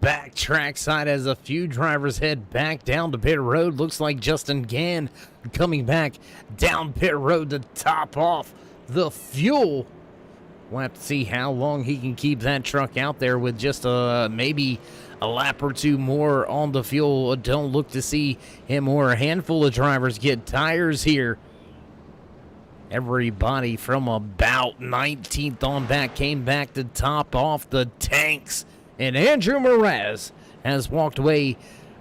back trackside as a few drivers head back down to pit road. Looks like Justin Gann coming back down pit road to top off the fuel. We'll have to see how long he can keep that truck out there with just maybe a lap or two more on the fuel. Don't look to see him or a handful of drivers get tires here. Everybody from about 19th on back came back to top off the tanks. And Andrew Mraz has walked away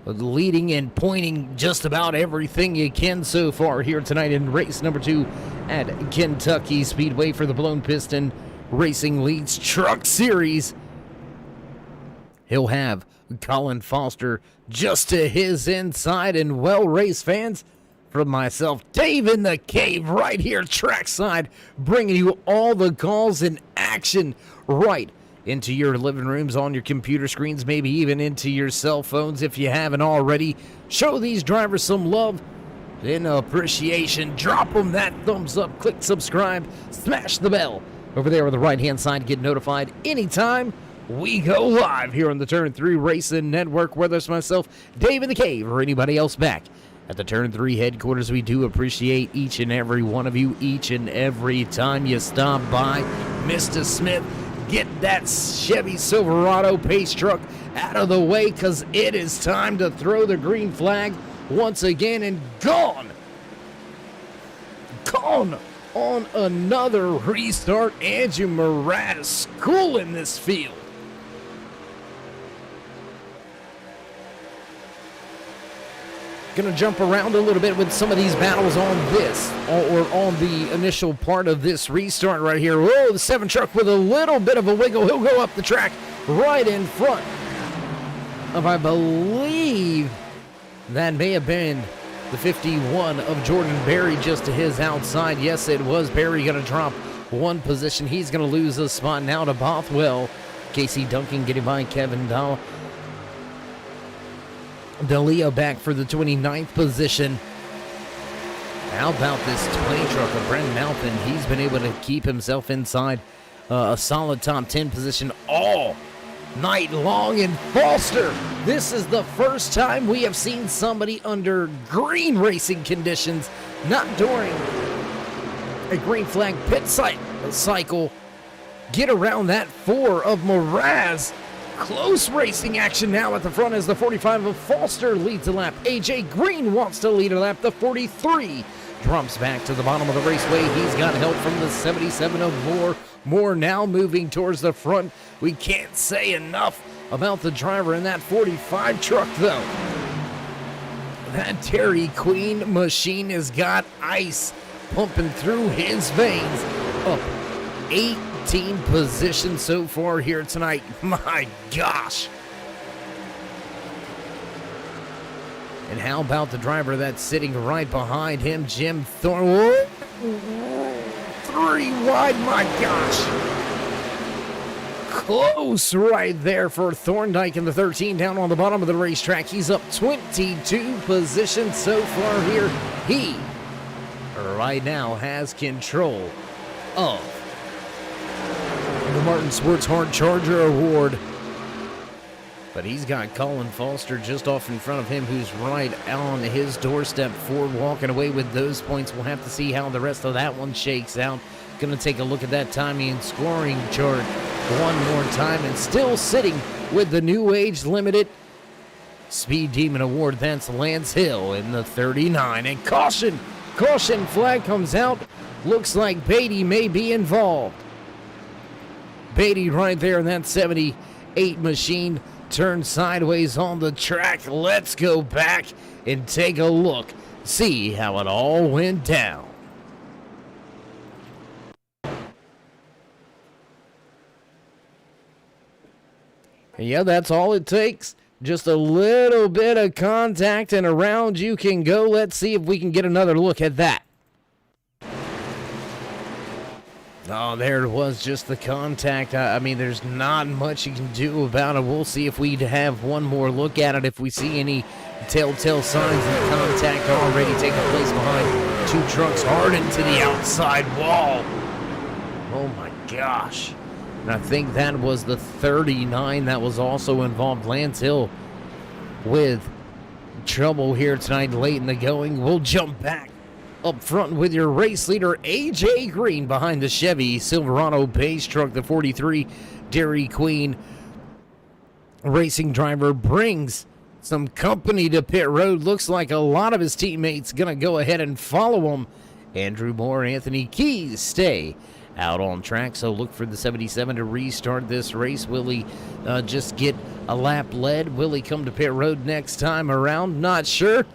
leading and pointing just about everything you can so far here tonight in race number 2 at Kentucky Speedway for the Blown Piston Racing Leagues Truck Series. He'll have Colin Foster just to his inside. And well, race fans, from myself, Dave in the Cave, right here trackside, bringing you all the calls and action right into your living rooms, on your computer screens, maybe even into your cell phones if you haven't already. Show these drivers some love and appreciation. Drop them that thumbs up, click subscribe, smash the bell over there on the right-hand side to get notified anytime we go live here on the Turn 3 Racing Network, whether it's myself, Dave in the Cave, or anybody else back at the Turn 3 headquarters. We do appreciate each and every one of you each and every time you stop by. Mr. Smith, get that Chevy Silverado pace truck out of the way, because it is time to throw the green flag once again. And gone on another restart. Andrew Mraz schooling this field. Gonna jump around a little bit with some of these battles on this, or on the initial part of this restart right here. Whoa, the 7 truck with a little bit of a wiggle. He'll go up the track right in front of, I believe, that may have been the 51 of Jordan Berry just to his outside. Yes, it was Berry gonna drop one position. He's gonna lose a spot now to Bothwell. Casey Duncan getting by Kevin Dahl. D'Elia back for the 29th position. How about this 20 truck of Brent Malpin? He's been able to keep himself inside a solid top 10 position all night long. And Foster, this is the first time we have seen somebody under green racing conditions, not during a green flag pit cycle, get around that 4 of Mraz. Close racing action now at the front as the 45 of Foster leads a lap. AJ Green wants to lead a lap. The 43 drops back to the bottom of the raceway. He's got help from the 77 of Moore. Moore now moving towards the front. We can't say enough about the driver in that 45 truck, though. That Terry Queen machine has got ice pumping through his veins. Up 18 positions so far here tonight. My gosh. And how about the driver that's sitting right behind him, Jim Thorne? 3 wide, my gosh. Close right there for Thorndike in the 13 down on the bottom of the racetrack. He's up 22 positions so far here. He right now has control of the Martin Sports Hard Charger Award. But he's got Colin Foster just off in front of him, who's right on his doorstep for walking away with those points. We'll have to see how the rest of that one shakes out. Going to take a look at that timing and scoring chart one more time, and still sitting with the New Age Limited Speed Demon Award. That's Lance Hill in the 39. And caution flag comes out. Looks like Beatty may be involved. Beatty right there in that 78 machine turned sideways on the track. Let's go back and take a look, see how it all went down. Yeah, that's all it takes. Just a little bit of contact and around you can go. Let's see if we can get another look at that. Oh, there it was, just the contact. I mean, there's not much you can do about it. We'll see if we'd have one more look at it, if we see any telltale signs of contact already taking place behind 2 trucks hard into the outside wall. Oh my gosh. And I think that was the 39 that was also involved. Lance Hill with trouble here tonight late in the going. We'll jump back up front with your race leader, AJ Green, behind the Chevy Silverado Pace Truck. The 43 Dairy Queen racing driver brings some company to pit road. Looks like a lot of his teammates going to go ahead and follow him. Andrew Moore, Anthony Keys stay out on track, so look for the 77 to restart this race. Will he just get a lap led? Will he come to pit road next time around? Not sure.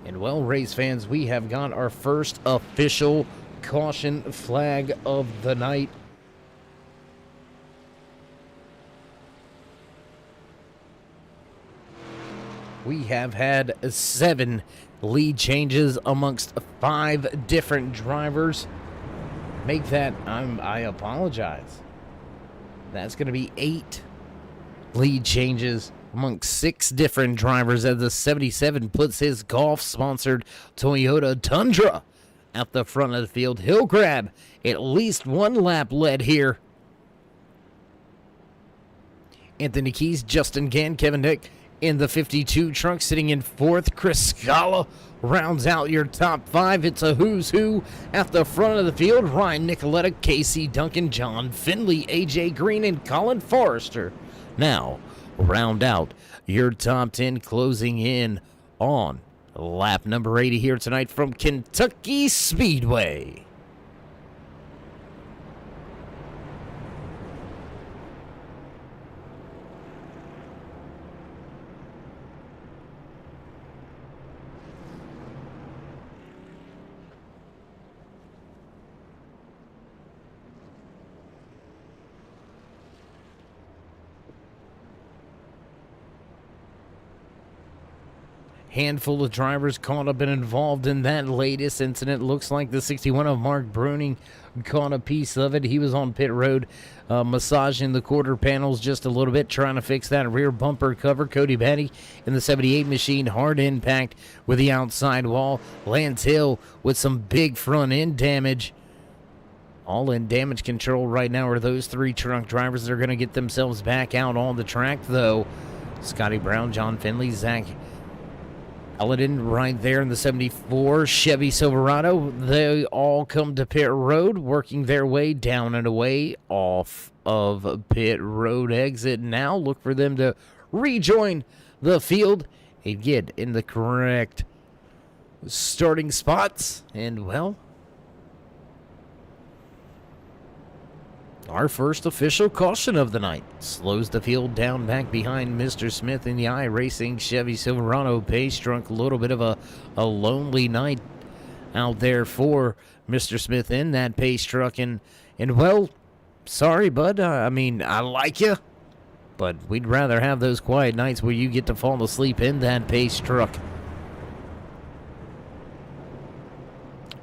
And well, race fans, we have got our first official caution flag of the night. We have had 7 lead changes amongst 5 different drivers. Make that, I apologize. That's going to be 8 lead changes amongst 6 different drivers as the 77 puts his golf-sponsored Toyota Tundra at the front of the field. He'll grab at least 1 lap led here. Anthony Keys, Justin Gann, Kevin Dick in the 52 truck sitting in 4th. Chris Scala rounds out your top 5. It's a who's who at the front of the field. Ryan Nicoletta, Casey Duncan, John Finley, AJ Green, and Colin Forrester now round out your top 10, closing in on lap number 80 here tonight from Kentucky Speedway. Handful of drivers caught up and involved in that latest incident. Looks like the 61 of Mark Bruning caught a piece of it. He was on pit road massaging the quarter panels just a little bit, trying to fix that rear bumper cover. Cody Batty in the 78 machine, hard impact with the outside wall. Lance Hill with some big front end damage. All in damage control right now are those 3 truck drivers that are going to get themselves back out on the track, though. Scotty Brown, John Finley, Zach Paladin right there in the 74 Chevy Silverado. They all come to pit road, working their way down and away off of pit road exit. Now look for them to rejoin the field and get in the correct starting spots. And well, our first official caution of the night slows the field down back behind Mr. Smith in the iRacing Chevy Silverado Pace Truck. A little bit of a lonely night out there for Mr. Smith in that Pace Truck. And well, sorry, bud. I mean, I like you, but we'd rather have those quiet nights where you get to fall asleep in that Pace Truck.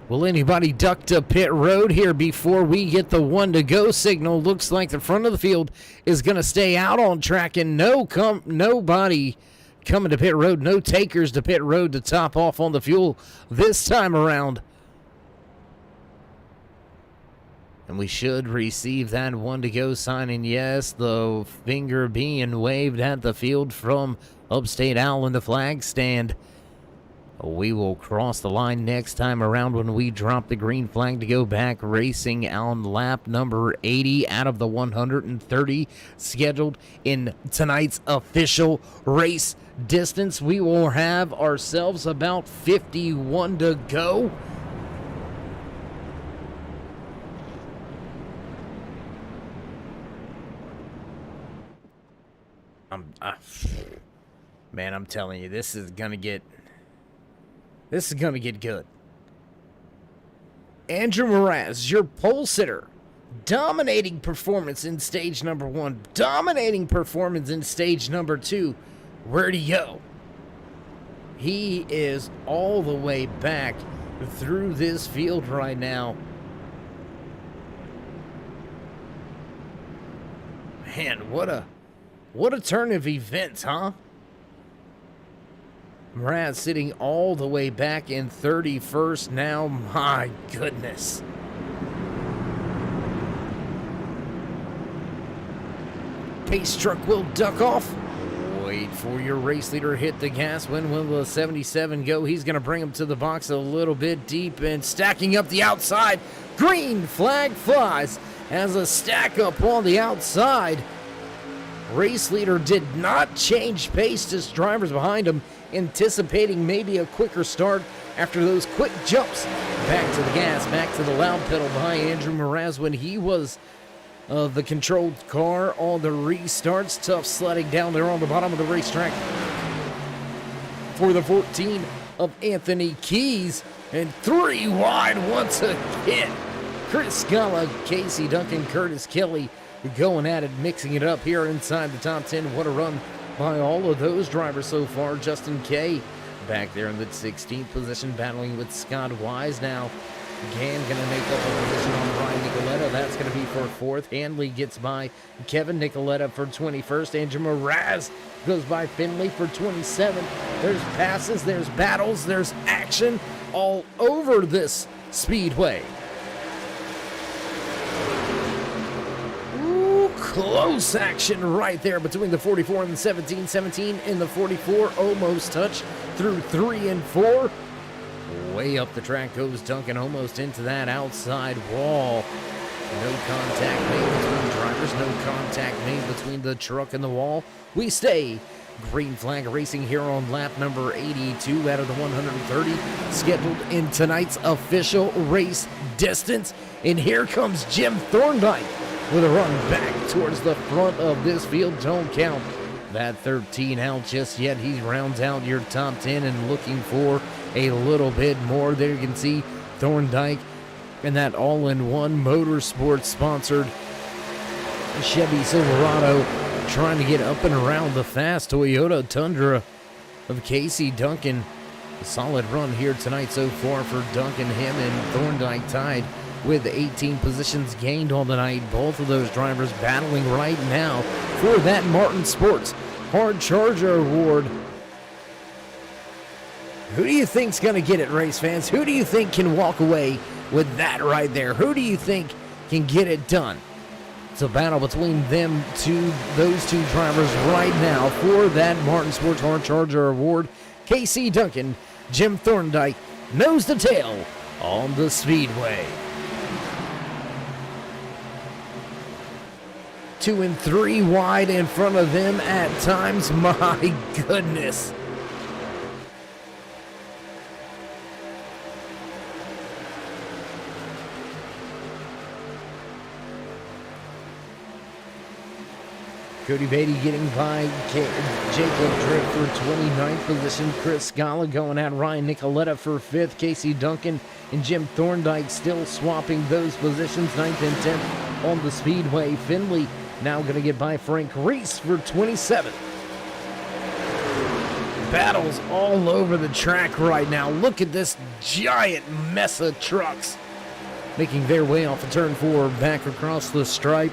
Will anybody duck to pit road here before we get the 1 to go signal? Looks like the front of the field is going to stay out on track, and nobody coming to pit road. No takers to pit road to top off on the fuel this time around. And we should receive that 1 to go sign. And yes, the finger being waved at the field from Upstate Al in the flag stand. We will cross the line next time around when we drop the green flag to go back racing on lap number 80 out of the 130 scheduled in tonight's official race distance. We will have ourselves about 51 to go. Man, I'm telling you, this is going to get good. Andrew Mraz, your pole sitter. Dominating performance in stage number 1. Dominating performance in stage number 2. Where'd he go? He is all the way back through this field right now. Man, what a turn of events, huh? Mraz sitting all the way back in 31st now. My goodness. Pace truck will duck off. Wait for your race leader, hit the gas. When will the 77 go? He's going to bring him to the box a little bit deep and stacking up the outside. Green flag flies as a stack up on the outside. Race leader did not change pace. Just drivers behind him anticipating maybe a quicker start after those quick jumps. Back to the gas, back to the loud pedal behind Andrew Mraz when he was the controlled car on the restarts. Tough sledding down there on the bottom of the racetrack for the 14 of Anthony Keys. And 3 wide once again. Chris Scala, Casey Duncan, Curtis Kelly going at it, mixing it up here inside the top 10. What a run by all of those drivers so far. Justin Kay back there in the 16th position, battling with Scott Wise now. Gann going to make up a position on Ryan Nicoletta. That's going to be for 4th. Hanley gets by Kevin Nicoletta for 21st. Andrew Mraz goes by Finley for 27th. There's passes, there's battles, there's action all over this speedway. Ooh, close action right there between the 44 and the 17. 17 in the 44, almost touch through 3 and 4. Way up the track goes Duncan, almost into that outside wall. No contact made between drivers, no contact made between the truck and the wall. We stay green flag racing here on lap number 82 out of the 130 scheduled in tonight's official race distance. And here comes Jim Thorndike with a run back towards the front of this field. Don't count that 13 out just yet. He rounds out your top 10 and looking for a little bit more. There you can see Thorndike and that all-in-one motorsports sponsored Chevy Silverado trying to get up and around the fast Toyota Tundra of Casey Duncan. A solid run here tonight so far for Duncan. Him and Thorndike tied with 18 positions gained on the night. Both of those drivers battling right now for that Martin Sports Hard Charger Award. Who do you think's going to get it, race fans? Who do you think can walk away with that right there? Who do you think can get it done? It's a battle between those two drivers right now for that Martin Sports Hard Charger Award. Casey Duncan, Jim Thorndike, nose to tail on the speedway. 2 and 3 wide in front of them at times. My goodness. Cody Beatty getting by Jacob Drift for 29th position. Chris Scala going at Ryan Nicoletta for 5th. Casey Duncan and Jim Thorndike still swapping those positions, 9th and 10th on the speedway. Finley now going to get by Frank Reese for 27th. Battles all over the track right now. Look at this giant mess of trucks making their way off of turn 4 back across the stripe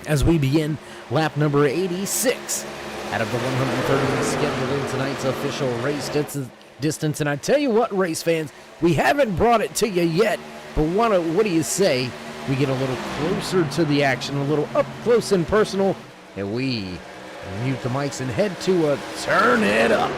as we begin lap number 86 out of the 130 scheduled in tonight's official race distance. And I tell you what, race fans, we haven't brought it to you yet, but what do you say we get a little closer to the action, a little up close and personal, and we mute the mics and head to a Turn It Up.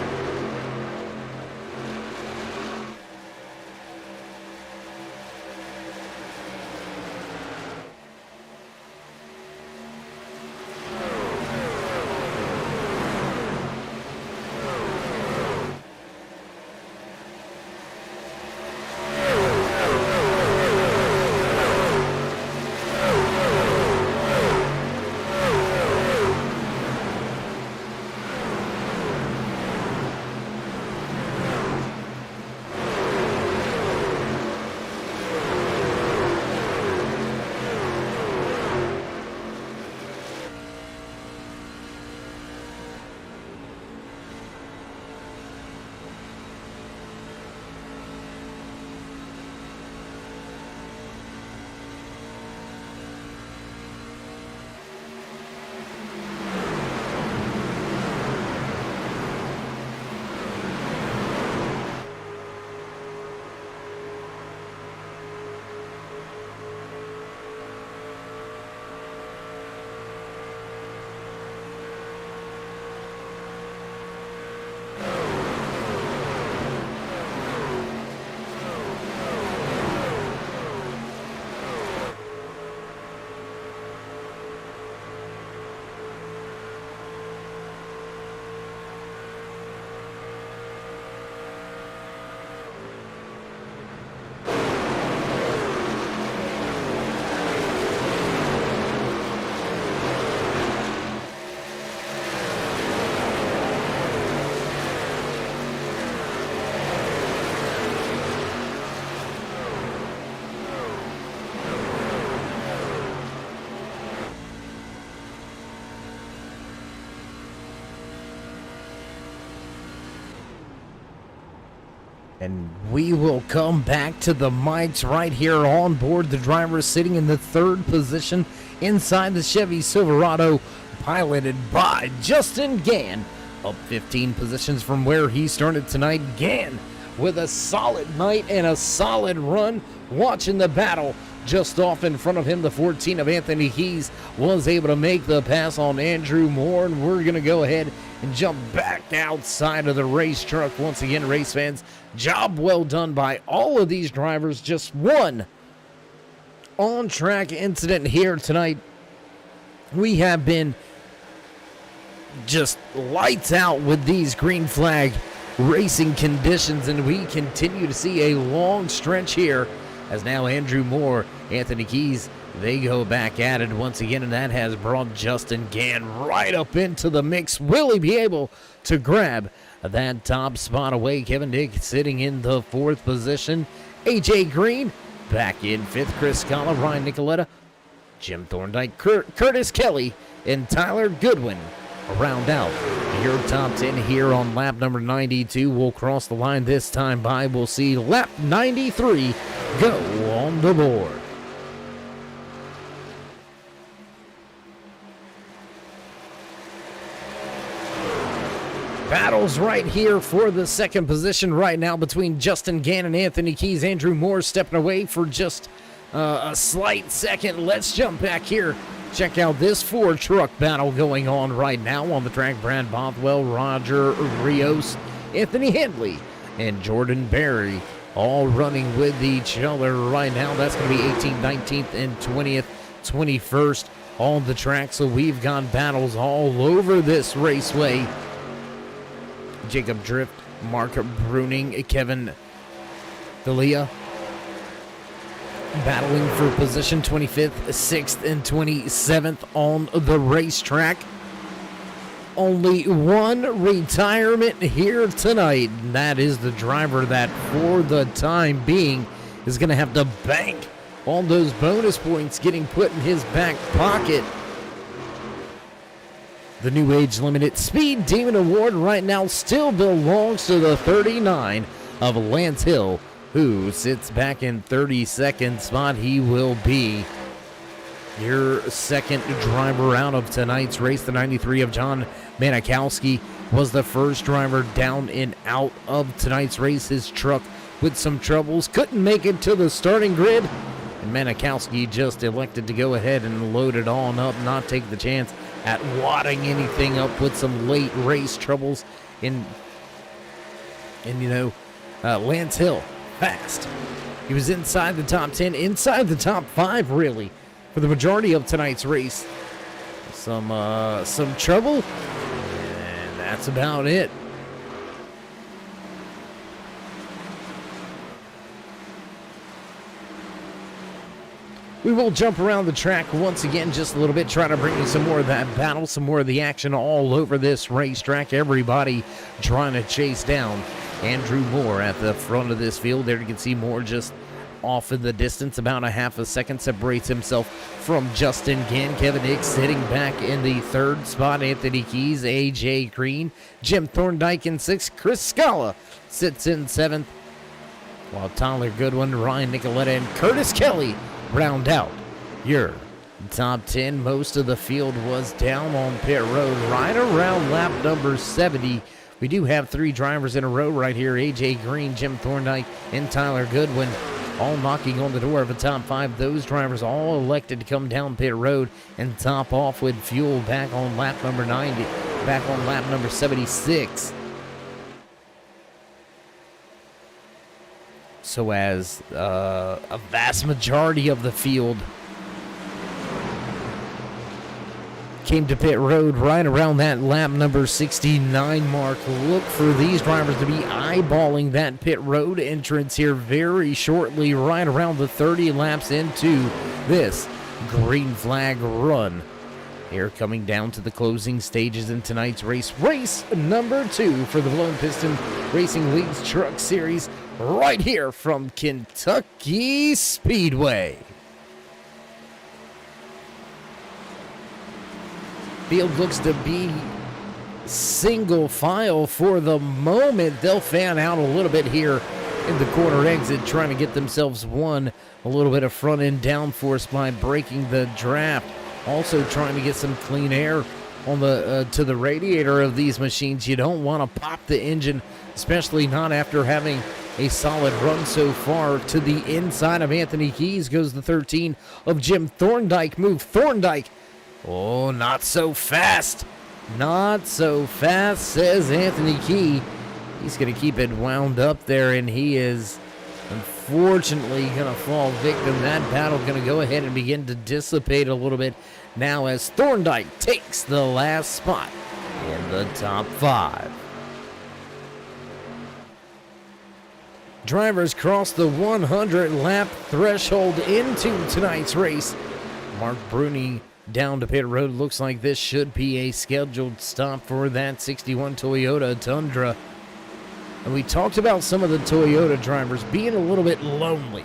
And we will come back to the mics right here on board. The driver sitting in the third position inside the Chevy Silverado, piloted by Justin Gann. Up 15 positions from where he started tonight. Gann with a solid night and a solid run. Watching the battle just off in front of him, the 14 of Anthony Keys was able to make the pass on Andrew Moore. And we're going to go ahead and jump back outside of the race truck. Once again, race fans, job well done by all of these drivers. Just one on-track incident here tonight. We have been just lights out with these green flag racing conditions, and we continue to see a long stretch here as now Andrew Moore, Anthony Keys, they go back at it once again, and that has brought Justin Gann right up into the mix. Will he be able to grab that top spot away? Kevin Dick sitting in the fourth position. AJ Green back in fifth. Chris Scala, Ryan Nicoletta, Jim Thorndike, Curtis Kelly, and Tyler Goodwin round out your top 10 here on lap number 92. We'll cross the line this time by. We'll see lap 93 go on the board. Battles right here for the second position right now between Justin Gann and Anthony Keys. Andrew Moore stepping away for just a slight second. Let's jump back here. Check out this Ford truck battle going on right now on the track. Brad Bothwell, Roger Rios, Anthony Handley, and Jordan Berry all running with each other right now. That's going to be 18th, 19th, and 20th, 21st on the track. So we've got battles all over this raceway. Jacob Drift, Mark Bruning, Kevin Delia battling for position 25th, 6th, and 27th on the racetrack. Only one retirement here tonight, and that is the driver that for the time being is going to have to bank all those bonus points getting put in his back pocket. The New Age Limited Speed Demon Award right now still belongs to the 39 of Lance Hill, who sits back in 32nd spot. He will be your second driver out of tonight's race. The 93 of John Manikowski was the first driver down and out of tonight's race. His truck with some troubles couldn't make it to the starting grid, and Manikowski just elected to go ahead and load it on up, not take the chance at wadding anything up with some late race troubles. Lance Hill, fast. He was inside the top 10, inside the top 5, really, for the majority of tonight's race. Some trouble, and that's about it. We will jump around the track once again just a little bit, trying to bring you some more of that battle, some more of the action all over this racetrack. Everybody trying to chase down Andrew Moore at the front of this field. There you can see Moore just off in the distance, about a half a second separates himself from Justin Gann. Kevin Hicks sitting back in the third spot. Anthony Keys, AJ Green, Jim Thorndike in sixth. Chris Scala sits in seventh, while Tyler Goodwin, Ryan Nicoletta, and Curtis Kelly round out your top 10. Most of the field was down on pit road right around lap number 70. We do have 3 drivers in a row right here. AJ Green, Jim Thorndike, and Tyler Goodwin all knocking on the door of a top 5. Those drivers all elected to come down pit road and top off with fuel back on lap number 90, back on lap number 76. So as a vast majority of the field came to pit road right around that lap number 69 mark. Look for these drivers to be eyeballing that pit road entrance here very shortly, right around the 30 laps into this green flag run. Here coming down to the closing stages in tonight's race. Race number 2 for the Blown Piston Racing League's Truck Series, right here from Kentucky Speedway. Field looks to be single file for the moment. They'll fan out a little bit here in the corner exit, trying to get themselves a little bit of front end downforce by breaking the draft. Also trying to get some clean air on the to the radiator of these machines. You don't want to pop the engine, especially not after having a solid run so far. To the inside of Anthony Keys goes the 13 of Jim Thorndike. Move Thorndike. Oh, not so fast. Not so fast, says Anthony Key. He's going to keep it wound up there, and he is unfortunately going to fall victim. That battle going to go ahead and begin to dissipate a little bit now as Thorndike takes the last spot in the top 5. Drivers cross the 100-lap threshold into tonight's race. Mark Bruni down to pit road. Looks like this should be a scheduled stop for that 61 Toyota Tundra. And we talked about some of the Toyota drivers being a little bit lonely.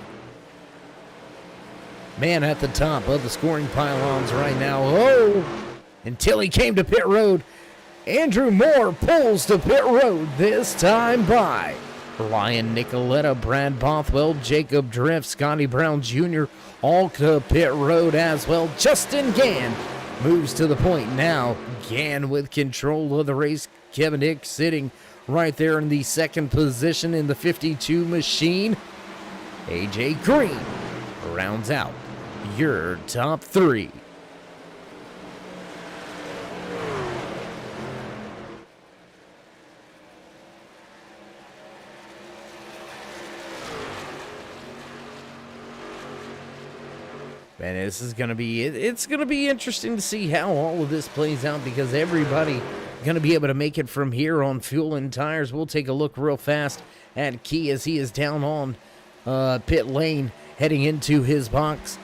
Man at the top of the scoring pylons right now. Oh, until he came to pit road. Andrew Moore pulls to pit road, this time by Ryan Nicoletta, Brad Bothwell, Jacob Drift, Scotty Brown Jr., all to pit road as well. Justin Gann moves to the point now. Gann with control of the race. Kevin Hicks sitting right there in the second position in the 52 machine. AJ Green rounds out your top 3. Man, this is going to be, it's going to be interesting to see how all of this plays out, because everybody going to be able to make it from here on fuel and tires. We'll take a look real fast at Key as he is down on pit lane heading into his box.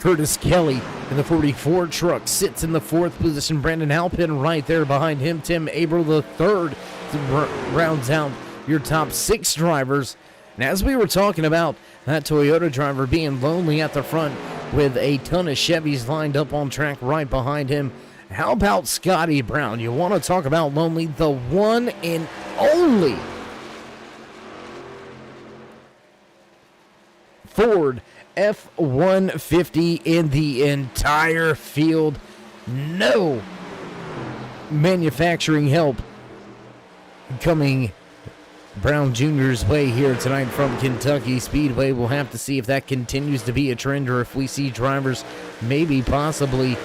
Curtis Kelly in the 44 truck sits in the 4th position. Brandon Halpin right there behind him. Tim Averill the 3rd rounds out your top 6 drivers. And as we were talking about that Toyota driver being lonely at the front with a ton of Chevys lined up on track right behind him, how about Scotty Brown? You want to talk about lonely? The one and only Ford F-150 in the entire field. No manufacturing help coming Brown Jr.'s way here tonight from Kentucky Speedway. We'll have to see if that continues to be a trend, or if we see drivers maybe possibly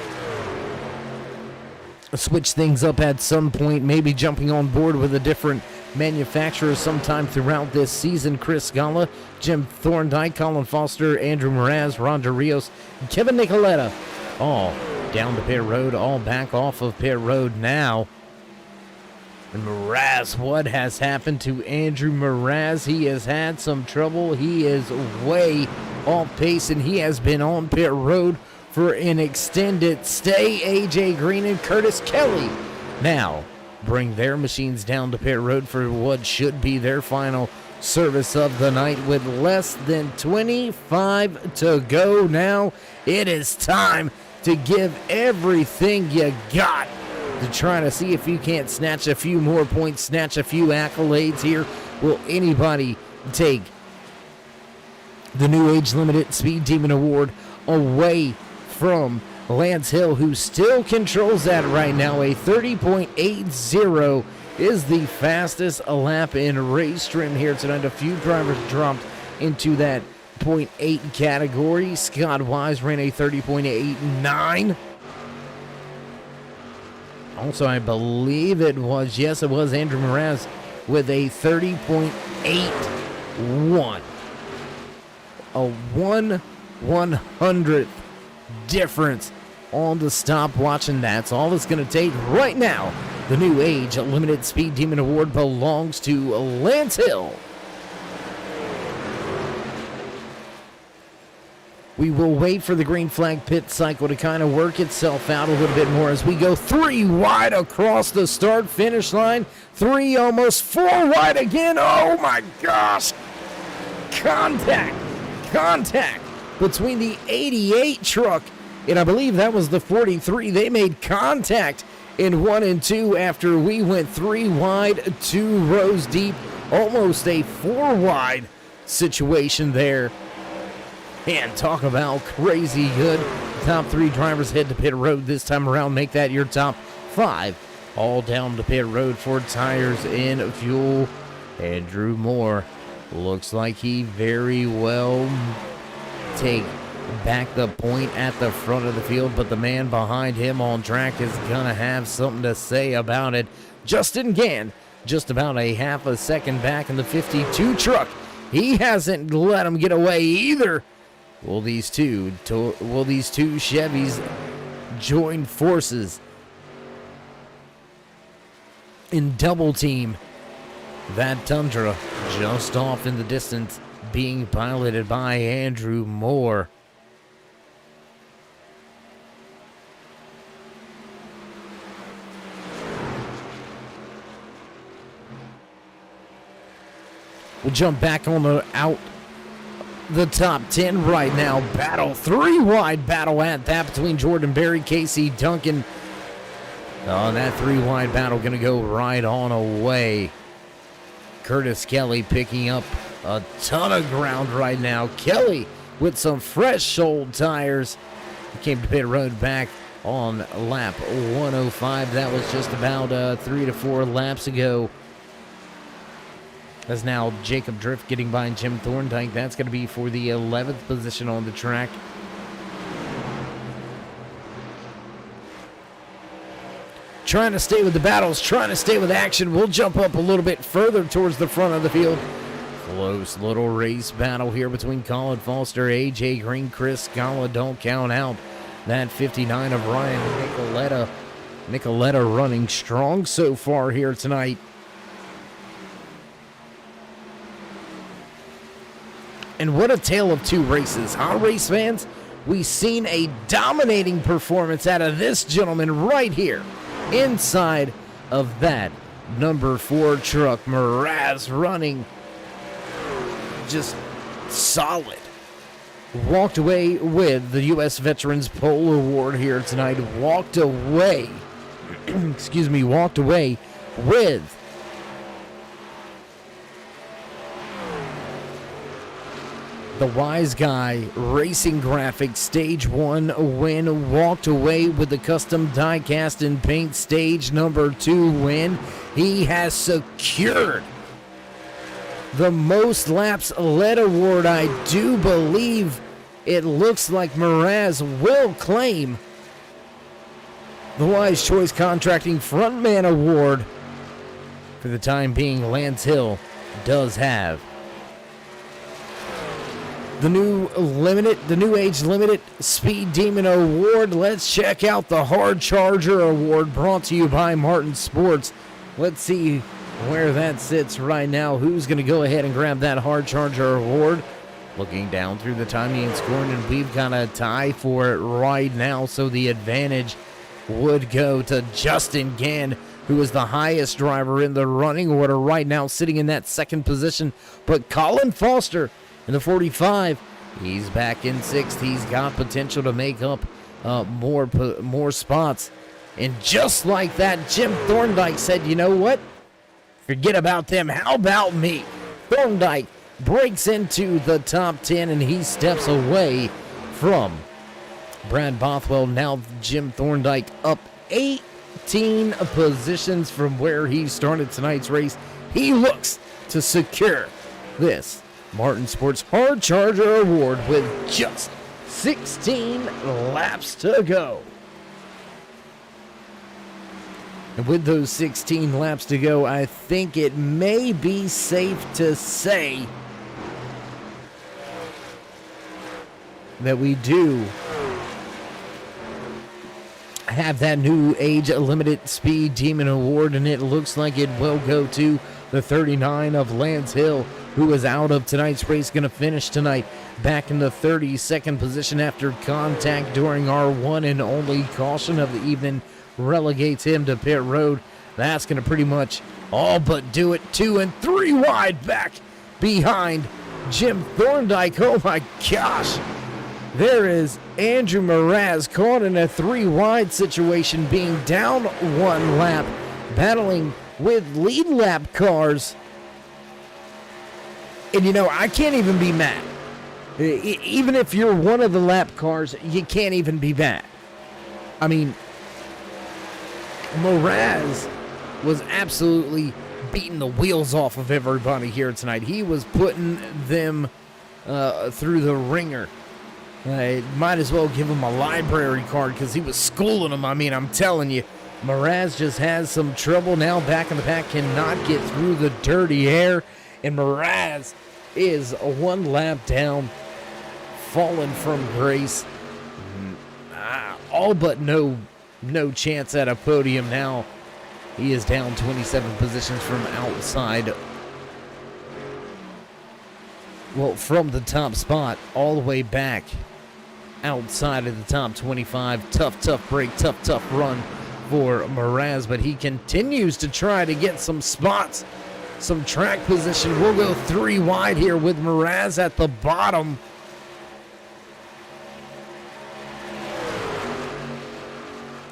switch things up at some point, maybe jumping on board with a different manufacturer sometime throughout this season. Chris Scala, Jim Thorndike, Colin Foster, Andrew Mraz, Roger Rios, and Kevin Nicoletta, all down to pit road, all back off of pit road now. And Mraz, what has happened to Andrew Mraz? He has had some trouble. He is way off pace, and he has been on pit road for an extended stay. AJ Green and Curtis Kelly now bring their machines down to pit road for what should be their final service of the night with less than 25 to go. Now it is time to give everything you got to try to see if you can't snatch a few more points, snatch a few accolades here. Will anybody take the New Age Limited Speed Demon Award away from Lance Hill, who still controls that right now? A 30.80 is the fastest lap in race trim here tonight. A few drivers dropped into that 0.8 category. Scott Wise ran a 30.89. Also, I believe it was Andrew Mraz with a 30.81. A 1/100th difference on the stopwatch, and that's all it's going to take right now. The New Age Limited Speed Demon Award belongs to Lance Hill. We will wait for the green flag pit cycle to kind of work itself out a little bit more as we go 3 wide across the start-finish line. 3, almost 4 wide again. Oh my gosh! Contact between the 88 truck and I believe that was the 43. They made contact in 1 and 2 after we went 3 wide, 2 rows deep almost a 4 wide situation there. And talk about crazy good. Top 3 drivers head to pit road this time around. Make that your top 5. All down to pit road for tires and fuel. Andrew Moore looks like he very well take back the point at the front of the field, but the man behind him on track is gonna have something to say about it. Justin Gann, just about a half a second back in the 52 truck. He hasn't let him get away either. Will these two Chevys join forces in double team that Tundra just off in the distance, being piloted by Andrew Moore? We'll jump back on the top 10 right now. Battle, 3-wide battle at that between Jordan Berry, Casey Duncan. Oh, that 3-wide battle going to go right on away. Curtis Kelly picking up a ton of ground right now. Kelly with some fresh old tires. He came to pit road back on lap 105. That was just about 3 to 4 laps ago. As now Jacob Drift getting by Jim Thorndike. That's going to be for the 11th position on the track. Trying to stay with the battles, trying to stay with action. We'll jump up a little bit further towards the front of the field. Close little race battle here between Colin Foster, AJ Green, Chris Scala. Don't count out that 59 of Ryan Nicoletta. Nicoletta running strong so far here tonight. And what a tale of 2 races, huh, race fans? We've seen a dominating performance out of this gentleman right here inside of that number 4 truck. Mraz running just solid. Walked away with the U.S. Veterans Pole Award here tonight. Walked away with the Wise Guy Racing Graphics Stage 1 win. Walked away with the Custom Die Cast and Paint Stage number 2 win. He has secured the most laps led award. I do believe it looks like Mraz will claim the Wise Choice Contracting Frontman Award. For the time being, Lance Hill does have the new age limited Speed Demon Award. Let's check out the Hard Charger Award, brought to you by Martin Sports. Let's see where that sits right now. Who's going to go ahead and grab that Hard Charger Award? Looking down through the timing and scoring, and we've got a tie for it right now, so the advantage would go to Justin Gann, who is the highest driver in the running order right now, sitting in that 2nd position. But Colin Foster in the 45, he's back in 6th. He's got potential to make up more spots. And just like that, Jim Thorndike said, you know what? Forget about them. How about me? Thorndike breaks into the top 10, and he steps away from Brad Bothwell. Now Jim Thorndike up 18 positions from where he started tonight's race. He looks to secure this Martin Sports Hard Charger Award with just 16 laps to go. And with those 16 laps to go, I think it may be safe to say that we do have that new age limited Speed Demon Award, and it looks like it will go to the 39 of Lance Hill, who is out of tonight's race, going to finish tonight back in the 32nd position after contact during our one and only caution of the evening relegates him to pit road. That's going to pretty much all but do it. 2 and 3 wide back behind Jim Thorndike. Oh my gosh. There is Andrew Mraz caught in a 3 wide situation, being down 1 lap, battling with lead lap cars. And, I can't even be mad. Even if you're one of the lap cars, you can't even be mad. I mean, Mraz was absolutely beating the wheels off of everybody here tonight. He was putting them through the ringer. Might as well give him a library card because he was schooling them. I mean, I'm telling you, Mraz just has some trouble now. Back in the pack cannot get through the dirty air. And Mraz is one lap down, falling from grace. All but no chance at a podium now. He is down 27 positions from outside. Well, from the top spot all the way back outside of the top 25. Tough break, tough run for Mraz, but he continues to try to get some spots, some track position. We'll go 3 wide here with Mraz at the bottom.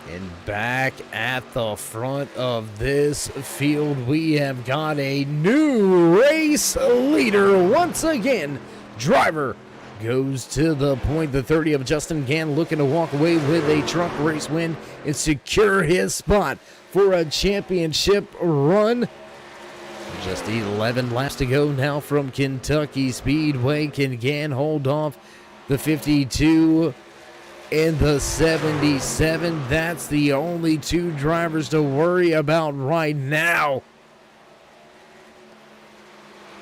And back at the front of this field, we have got a new race leader once again. Driver goes to the point, the 30 of Justin Gann, looking to walk away with a truck race win and secure his spot for a championship run. Just 11 laps to go now from Kentucky Speedway. Can Gann hold off the 52 and the 77? That's the only 2 drivers to worry about right now.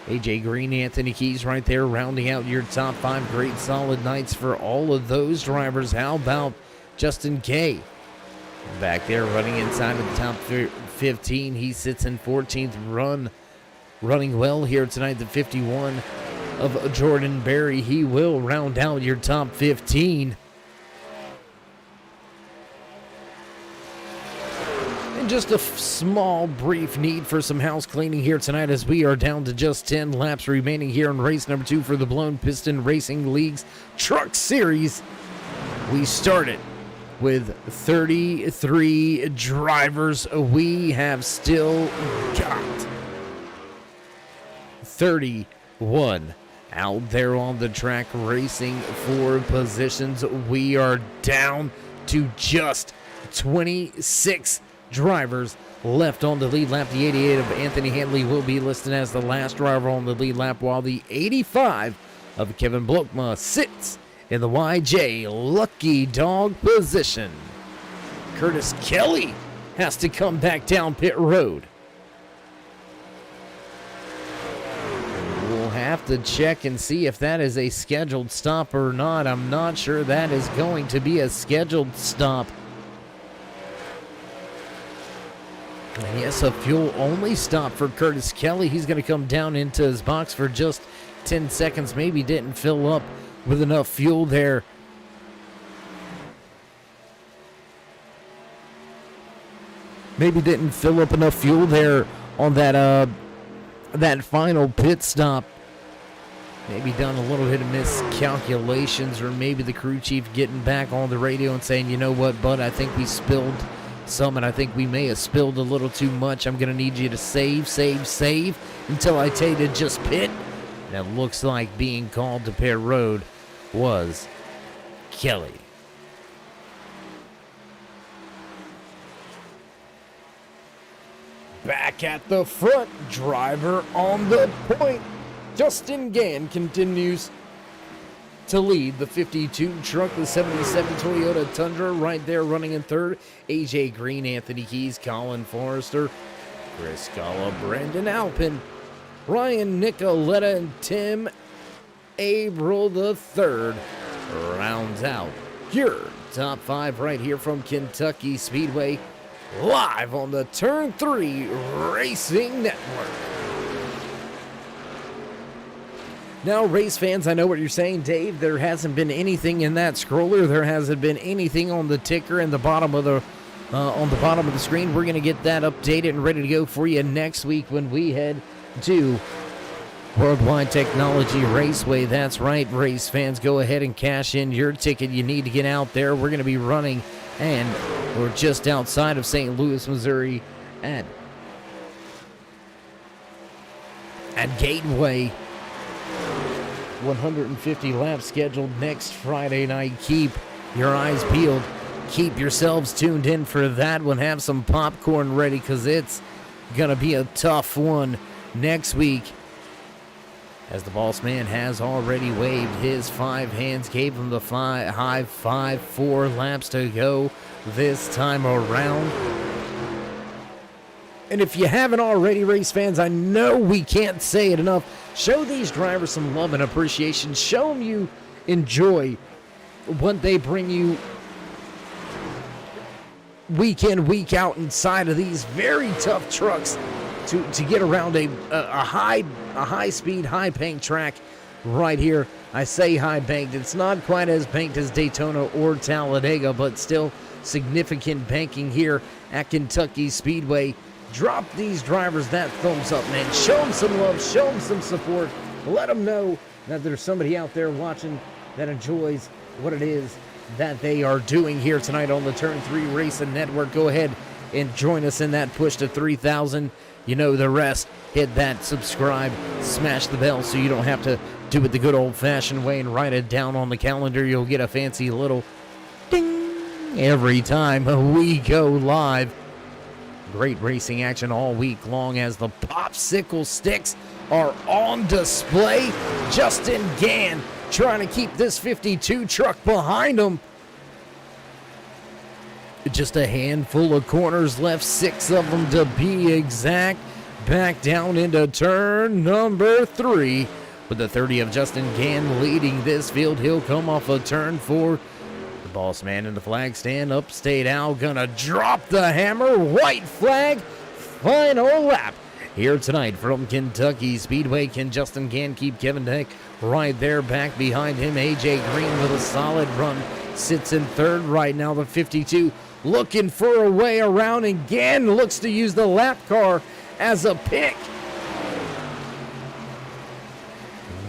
AJ Green, Anthony Keys right there rounding out your top 5. Great solid nights for all of those drivers. How about Justin Kay? Back there running inside of the top 15. He sits in 14th running well here tonight. The 51 of Jordan Berry. He will round out your top 15. Just a small, brief need for some house cleaning here tonight as we are down to just 10 laps remaining here in race number 2 for the Blown Piston Racing League's Truck Series. We started with 33 drivers. We have still got 31 out there on the track racing for positions. We are down to just 26 drivers left on the lead lap. The 88 of Anthony Handley will be listed as the last driver on the lead lap, while the 85 of Kevin Blokma sits in the YJ Lucky Dog position. Curtis Kelly has to come back down pit road. We'll have to check and see if that is a scheduled stop or not. I'm not sure that is going to be a scheduled stop. And yes, a fuel-only stop for Curtis Kelly. He's going to come down into his box for just 10 seconds. Maybe didn't fill up with enough fuel there. Maybe didn't fill up enough fuel there on that final pit stop. Maybe done a little bit of miscalculations, or maybe the crew chief getting back on the radio and saying, you know what, bud, I think we spilled some, and I think we may have spilled a little too much. I'm going to need you to save until I tell you to just pit. And it looks like being called to pit road was Kelly. Back at the front, driver on the point. Justin Gann continues to lead the 52 truck, the 77 Toyota Tundra right there running in third. AJ Green, Anthony Keys, Colin Forrester, Chris Scala, Brandon Alpin, Ryan Nicoletta, and Tim Averill the third rounds out your top 5 right here from Kentucky Speedway, live on the Turn 3 Racing Network. Now, race fans, I know what you're saying, Dave. There hasn't been anything in that scroller. There hasn't been anything on the ticker in the bottom of the on the bottom of the screen. We're going to get that updated and ready to go for you next week when we head to Worldwide Technology Raceway. That's right, race fans. Go ahead and cash in your ticket. You need to get out there. We're going to be running, and we're just outside of St. Louis, Missouri at Gateway 150 laps scheduled next Friday night. Keep your eyes peeled. Keep yourselves tuned in for that one. Have some popcorn ready because it's going to be a tough one next week. As the boss man has already waved his 5 hands, gave him the high five, 4 laps to go this time around. And if you haven't already, race fans, I know we can't say it enough. Show these drivers some love and appreciation. Show them you enjoy what they bring you week in, week out inside of these very tough trucks to get around a high speed, high bank track right here. I say high banked. It's not quite as banked as Daytona or Talladega, but still significant banking here at Kentucky Speedway. Drop these drivers that thumbs up, man. Show them some love. Show them some support. Let them know that there's somebody out there watching that enjoys what it is that they are doing here tonight on the Turn 3 Racing Network. Go ahead and join us in that push to 3,000. You know the rest. Hit that subscribe, smash the bell so you don't have to do it the good old-fashioned way and write it down on the calendar. You'll get a fancy little ding every time we go live. Great racing action all week long as the popsicle sticks are on display. Justin Gann trying to keep this 52 truck behind him. Just a handful of corners left, 6 of them to be exact. Back down into turn number 3 with the 30 of Justin Gann leading this field. He'll come off of turn 4. The boss man in the flag stand, Upstate Al gonna drop the hammer. White flag, final lap here tonight from Kentucky Speedway. Can Justin Gann keep Kevin Deck right there back behind him? AJ Green with a solid run sits in third right now. The 52 looking for a way around, and Gann looks to use the lap car as a pick.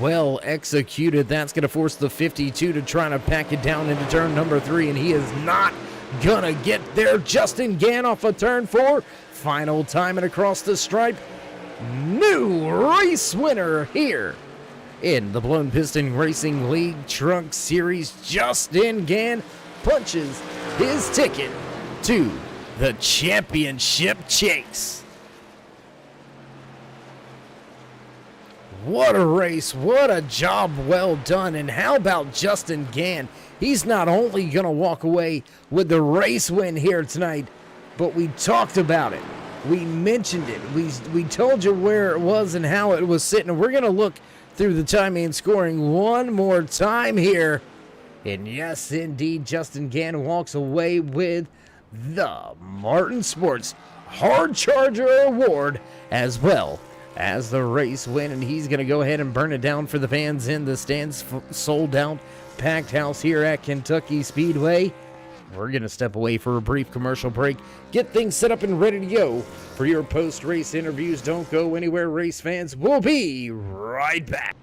Well executed. That's going to force the 52 to try to pack it down into turn number 3, and he is not going to get there. Justin Gann off of turn 4. Final time and across the stripe. New race winner here in the Blown Piston Racing League Truck Series. Justin Gann punches his ticket to the championship chase. What a race, what a job well done. And how about Justin Gann? He's not only going to walk away with the race win here tonight, but we talked about it. We mentioned it. We told you where it was and how it was sitting. We're going to look through the timing and scoring one more time here. And yes, indeed, Justin Gann walks away with the Martin Sports Hard Charger Award as well as the race win, and he's going to go ahead and burn it down for the fans in the stands. Sold out, packed house here at Kentucky Speedway. We're going to step away for a brief commercial break, get things set up and ready to go for your post-race interviews. Don't go anywhere, race fans. We'll be right back.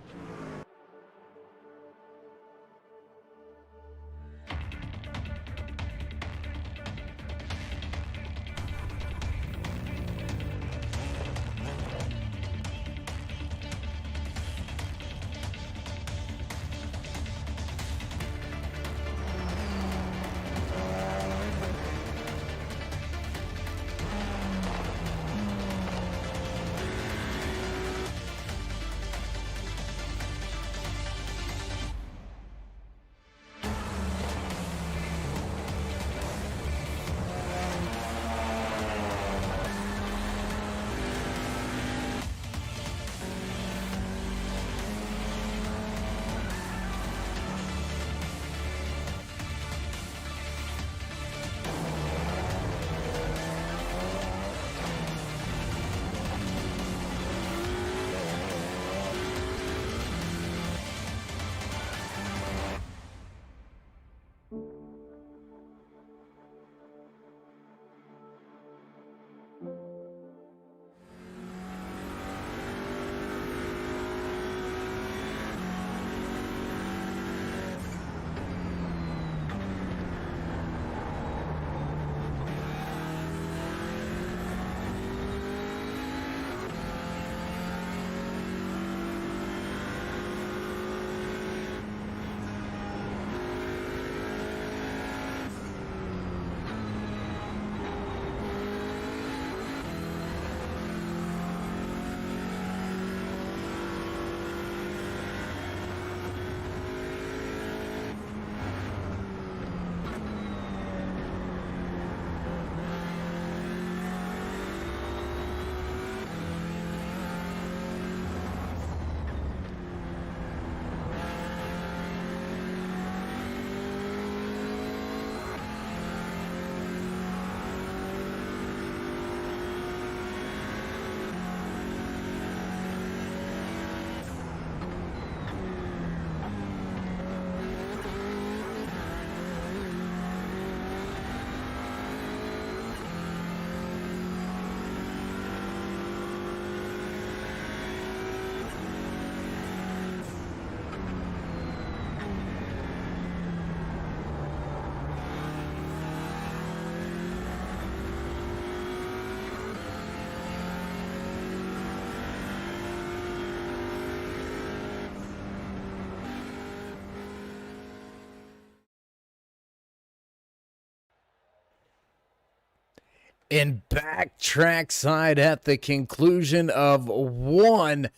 And back trackside at the conclusion of one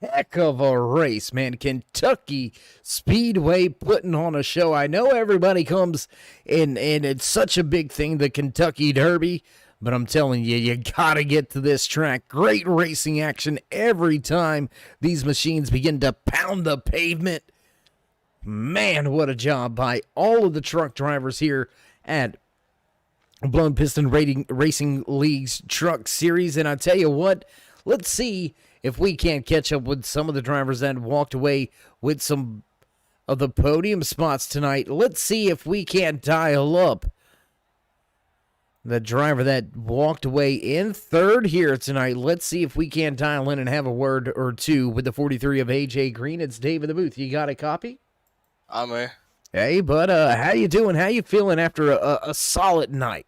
heck of a race, man. Kentucky Speedway putting on a show. I know everybody comes in, and it's such a big thing, the Kentucky Derby, but I'm telling you, you gotta get to this track. Great racing action every time these machines begin to pound the pavement. Man, what a job by all of the truck drivers here at Blown Piston Racing League's Truck Series. And I tell you what, let's see if we can't catch up with some of the drivers that walked away with some of the podium spots tonight. Let's see if we can't dial up the driver that walked away in third here tonight. Let's see if we can't dial in and have a word or two with the 43 of AJ Green. It's Dave in the booth. You got a copy? I'm here. Hey, bud, how you doing? How you feeling after a solid night?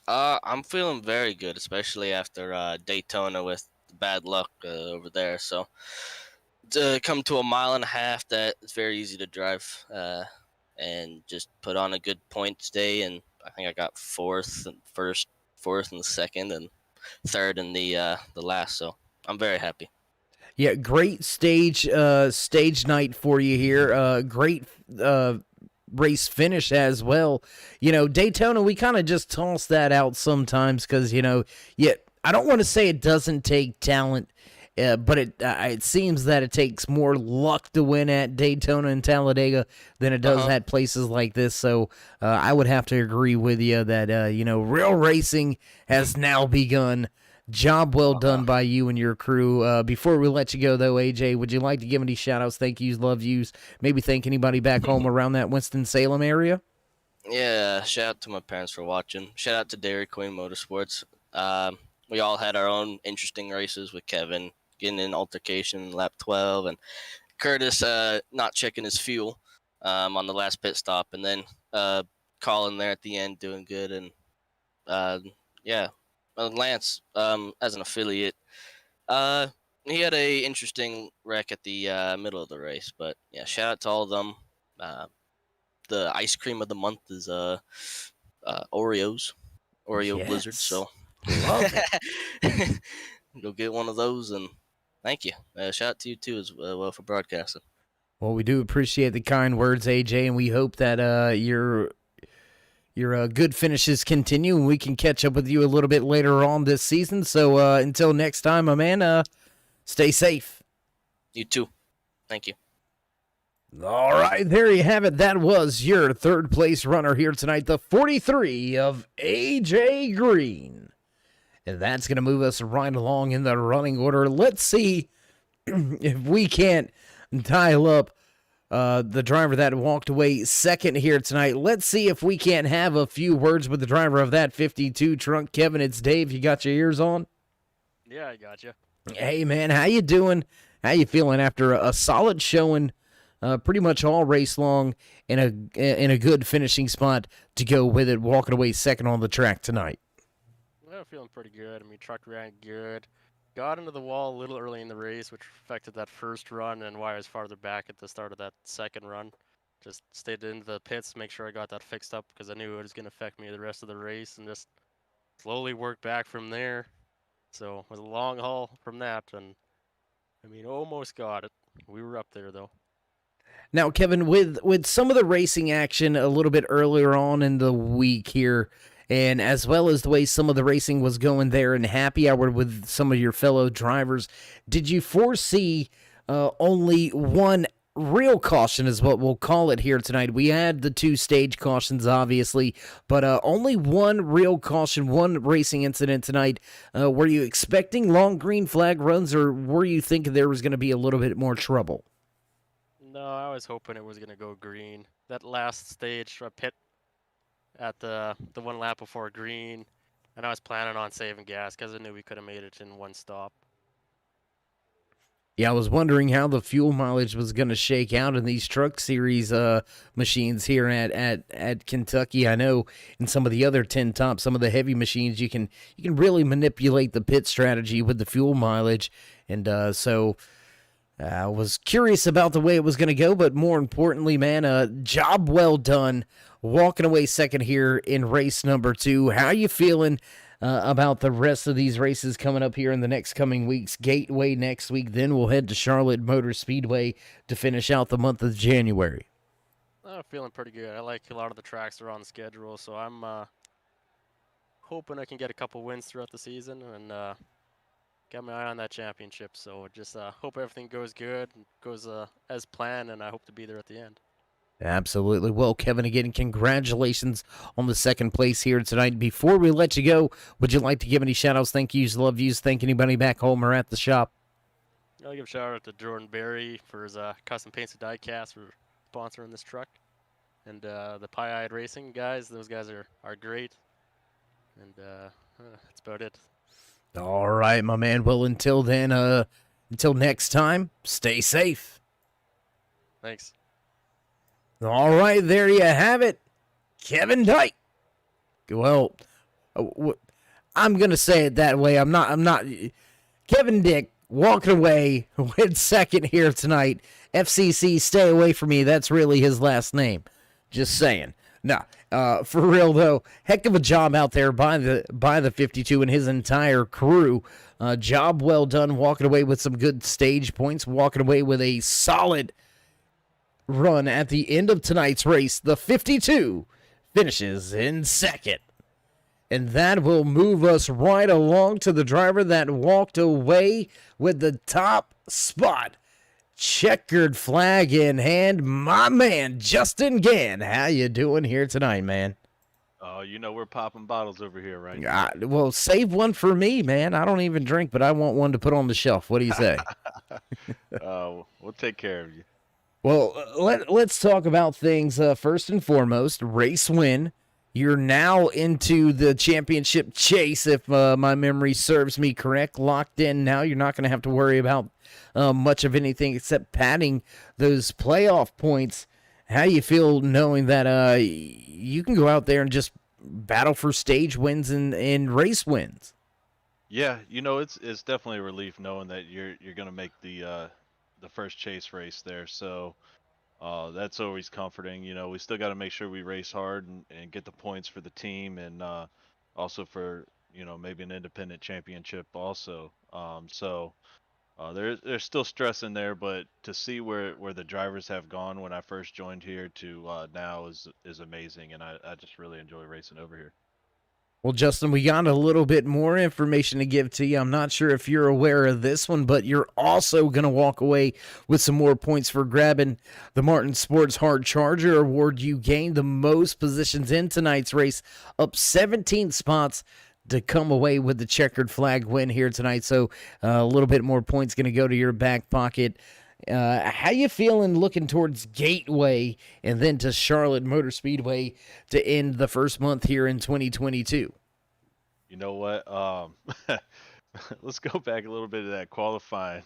I'm feeling very good, especially after Daytona with the bad luck over there. So to come to a mile and a half, that it's very easy to drive and just put on a good points day. And I think I got fourth in the second, and third in the last. So I'm very happy. Yeah, great stage night for you here. Great race finish as well. You know, Daytona, we kind of just toss that out sometimes because, you know, I don't want to say it doesn't take talent, but it seems that it takes more luck to win at Daytona and Talladega than it does at places like this. So I would have to agree with you that, you know, real racing has now begun. Job well done by you and your crew. Before we let you go, though, AJ, would you like to give any shout-outs, thank yous, love yous, maybe thank anybody back home around that Winston-Salem area? Yeah, shout out to my parents for watching. Shout out to Dairy Queen Motorsports. We all had our own interesting races with Kevin getting in altercation in lap 12 and Curtis not checking his fuel on the last pit stop, and then Colin there at the end doing good. And, yeah. Lance, as an affiliate, he had a interesting wreck at the middle of the race. But yeah, shout out to all of them. The ice cream of the month is Oreos, Oreo Blizzard. So love it. Go get one of those, and thank you. Shout out to you too as well for broadcasting. Well, we do appreciate the kind words, AJ, and we hope that your good finishes continue, and we can catch up with you a little bit later on this season. So until next time, my man, stay safe. You too. Thank you. All right, there you have it. That was your third place runner here tonight, the 43 of AJ Green. And that's going to move us right along in the running order. Let's see if we can't dial up the driver that walked away second here tonight. Let's see if we can't have a few words with the driver of that 52 trunk. Kevin, it's Dave. You got your ears on? Yeah, I got you. Hey, man, how you doing? How you feeling after a solid showing pretty much all race long in a good finishing spot to go with it, walking away second on the track tonight? Well, feeling pretty good. I mean, truck ran good. Got into the wall a little early in the race, which affected that first run and why I was farther back at the start of that second run. Just stayed into the pits, make sure I got that fixed up because I knew it was going to affect me the rest of the race, and just slowly worked back from there. So it was a long haul from that, and I mean, almost got it. We were up there, though. Now, Kevin, with some of the racing action a little bit earlier on in the week here, and as well as the way some of the racing was going there in happy hour with some of your fellow drivers, did you foresee only one real caution is what we'll call it here tonight? We had the two stage cautions, obviously, but only one real caution, one racing incident tonight. Were you expecting long green flag runs, or were you thinking there was going to be a little bit more trouble? No, I was hoping it was going to go green. That last stage, I pit at the one lap before green, and I was planning on saving gas because I knew we could have made it in one stop. Yeah, I was wondering how the fuel mileage was going to shake out in these truck series machines here at Kentucky. I know in some of the other 10 top, some of the heavy machines, you can really manipulate the pit strategy with the fuel mileage, and so I was curious about the way it was going to go, but more importantly, man, job well done walking away second here in race number 2. How you feeling about the rest of these races coming up here in the next coming weeks? Gateway next week, then we'll head to Charlotte Motor Speedway to finish out the month of January. I'm feeling pretty good. I like a lot of the tracks that are on the schedule, so I'm hoping I can get a couple wins throughout the season and got my eye on that championship. So just hope everything goes good, goes as planned, and I hope to be there at the end. Absolutely. Well, Kevin, again, congratulations on the second place here tonight. Before we let you go, would you like to give any shout-outs, thank yous, love yous, thank anybody back home or at the shop? I'll give a shout out to Jordan Berry for his custom paints and die cast for sponsoring this truck. And the Pie-Eyed Racing guys, those guys are great. And that's about it. All right, my man. Well, until then, until next time, stay safe. Thanks. All right, there you have it. Kevin Dyke. Well, I'm going to say it that way. I'm not. Kevin Dick walking away with second here tonight. FCC, stay away from me. That's really his last name. Just saying. No, for real though, heck of a job out there by the 52 and his entire crew. Job well done, walking away with some good stage points, walking away with a solid run at the end of tonight's race. The 52 finishes in second. And that will move us right along to the driver that walked away with the top spot. Checkered flag in hand, my man, Justin Gann. How you doing here tonight, man? Oh, we're popping bottles over here, right? Well, save one for me, man. I don't even drink, but I want one to put on the shelf. What do you say? We'll take care of you. Well, let's talk about things first and foremost. Race win. You're now into the championship chase, if my memory serves me correct. Locked in now. You're not going to have to worry about much of anything except padding those playoff points. How do you feel knowing that you can go out there and just battle for stage wins and race wins? Yeah, it's definitely a relief knowing that you're gonna make the first chase race there. So that's always comforting. We still got to make sure we race hard and get the points for the team and also for maybe an independent championship also. There's still stress in there, but to see where the drivers have gone when I first joined here to now is amazing, and I just really enjoy racing over here. Well, Justin, we got a little bit more information to give to you. I'm not sure if you're aware of this one, but you're also going to walk away with some more points for grabbing the Martin Sports Hard Charger Award. You gained the most positions in tonight's race, up 17 spots to come away with the checkered flag win here tonight. So a little bit more points going to go to your back pocket. How you feeling looking towards Gateway and then to Charlotte Motor Speedway to end the first month here in 2022? You know what? Let's go back a little bit to that qualifying.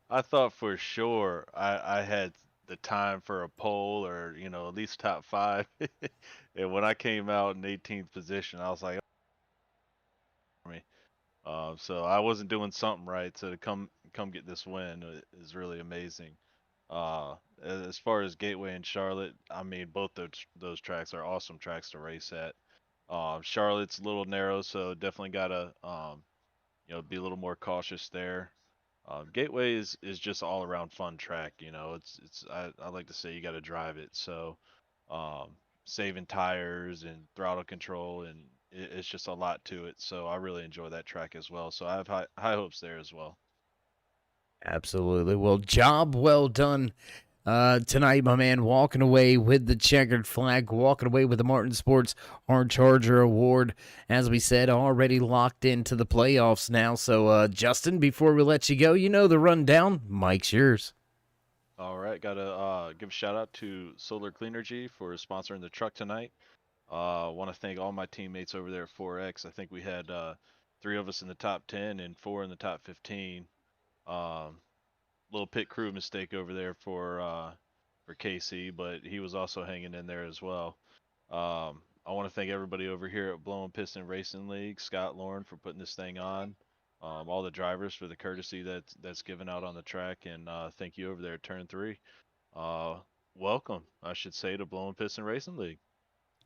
I thought for sure I had the time for a pole or at least top 5. And when I came out in 18th position, I was like, me. So I wasn't doing something right. So to come get this win is really amazing. As far as Gateway and Charlotte, I mean both those tracks are awesome tracks to race at. Charlotte's a little narrow, so definitely gotta be a little more cautious there. Gateway is just all around fun track. I like to say you got to drive it. So um, saving tires and throttle control and it's just a lot to it. So I really enjoy that track as well. So I have high hopes there as well. Absolutely. Well, job well done tonight, my man, walking away with the checkered flag, walking away with the Martin Sports Hard Charger Award. As we said, already locked into the playoffs now. So, Justin, before we let you go, the rundown. Mike's yours. All right, gotta give a shout out to Solar Cleanergy for sponsoring the truck tonight. Want to thank all my teammates over there at 4X. I think we had 3 of us in the top 10 and 4 in the top 15. Little pit crew mistake over there for KC, but he was also hanging in there as well. I want to thank everybody over here at Blowing Piston Racing League, Scott Lauren for putting this thing on, all the drivers for the courtesy that's given out on the track, and thank you over there at Turn 3. Welcome, I should say, to Blowing Piston Racing League.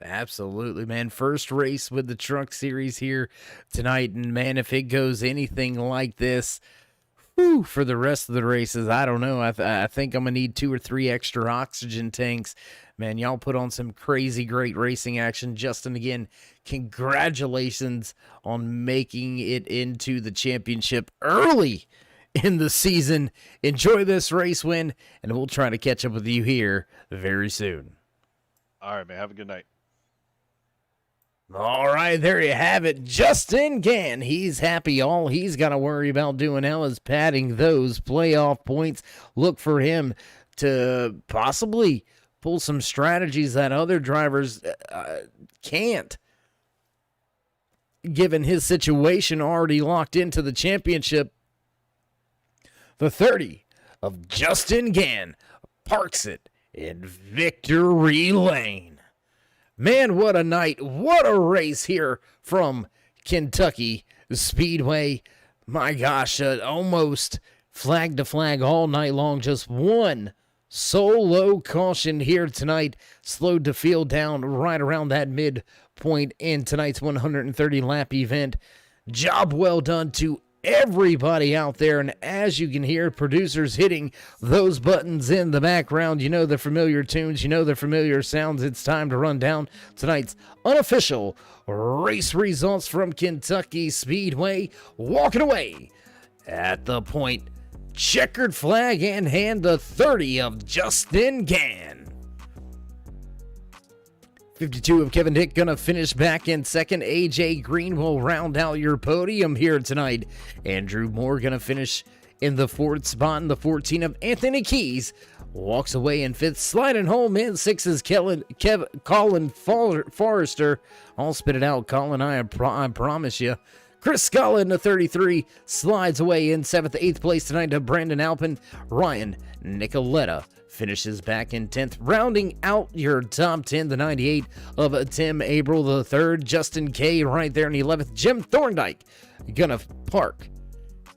Absolutely, man. First race with the Truck Series here tonight. And, man, if it goes anything like this, for the rest of the races, I don't know. I think I'm going to need 2 or 3 extra oxygen tanks. Man, y'all put on some crazy great racing action. Justin, again, congratulations on making it into the championship early in the season. Enjoy this race win, and we'll try to catch up with you here very soon. All right, man. Have a good night. All right, there you have it. Justin Gann, he's happy. All he's got to worry about doing now is padding those playoff points. Look for him to possibly pull some strategies that other drivers can't, given his situation already locked into the championship. The 30 of Justin Gann parks it in victory lane. Man, what a night. What a race here from Kentucky Speedway. My gosh, almost flag to flag all night long. Just one solo caution here tonight. Slowed the field down right around that midpoint in tonight's 130-lap event. Job well done to everybody out there, and as you can hear, producers hitting those buttons in the background. You know the familiar tunes, you know the familiar sounds. It's time to run down tonight's unofficial race results from Kentucky Speedway. Walking away at the point, checkered flag in hand, the 30 of Justin Gann. 52 of Kevin Dick gonna finish back in second. AJ Green will round out your podium here tonight. Andrew Moore gonna finish in the 4th spot. And the 14 of Anthony Keys walks away in 5th. Sliding home in 6th is Colin Forrester. I'll spit it out, Colin, I promise you. Chris Scala in the 33 slides away in 7th. 8th place tonight to Brandon Alpin. Ryan Nicoletta finishes back in 10th. Rounding out your top 10, the 98 of Tim April the 3rd. Justin K right there in 11th. Jim Thorndike gonna park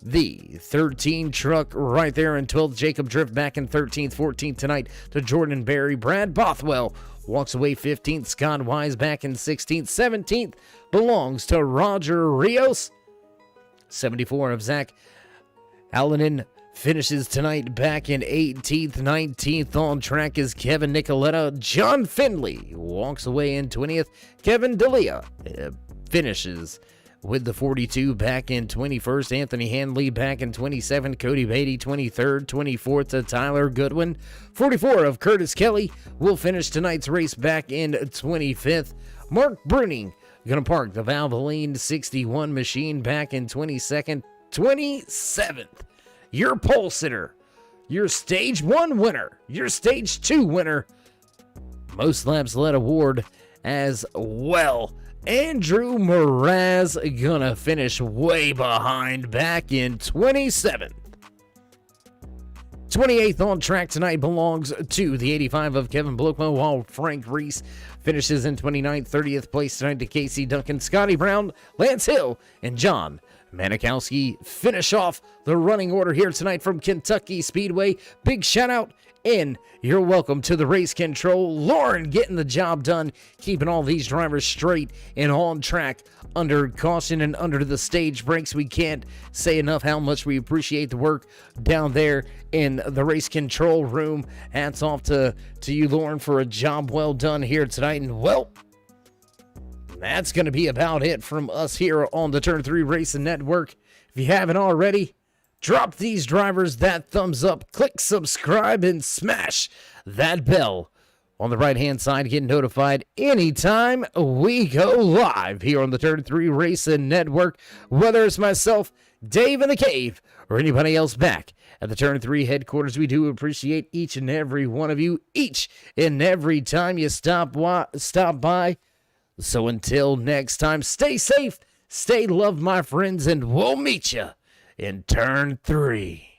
the 13 truck right there in 12th. Jacob Drift back in 13th. 14th tonight to Jordan Berry. Brad Bothwell walks away 15th. Scott Wise back in 16th. 17th belongs to Roger Rios. 74 of Zach Allanin finishes tonight back in 18th. 19th on track is Kevin Nicoletta. John Findley walks away in 20th. Kevin D'Elia finishes with the 42 back in 21st. Anthony Hanley back in 27th. Cody Beatty 23rd. 24th to Tyler Goodwin. 44 of Curtis Kelly will finish tonight's race back in 25th. Mark Bruning gonna park the Valvoline 61 machine back in 22nd. 27th. Your pole sitter, your stage 1 winner, your stage 2 winner, most laps led award as well. Andrew Mraz gonna finish way behind back in 27th. 28th on track tonight belongs to the 85 of Kevin Blokmo, while Frank Reese finishes in 29th. 30th place tonight to Casey Duncan. Scotty Brown, Lance Hill, and John Manikowski finish off the running order here tonight from Kentucky Speedway. Big shout out and you're welcome to the race control. Lauren getting the job done, keeping all these drivers straight and on track under caution and under the stage breaks. We can't say enough how much we appreciate the work down there in the race control room. Hats off to you, Lauren, for a job well done here tonight. And well, that's going to be about it from us here on the Turn 3 Racing Network. If you haven't already, drop these drivers that thumbs up, click subscribe, and smash that bell on the right-hand side to get notified anytime we go live here on the Turn 3 Racing Network. Whether it's myself, Dave in the Cave, or anybody else back at the Turn 3 headquarters, we do appreciate each and every one of you, each and every time you stop by. So until next time, stay safe, stay loved, my friends, and we'll meet you in Turn 3.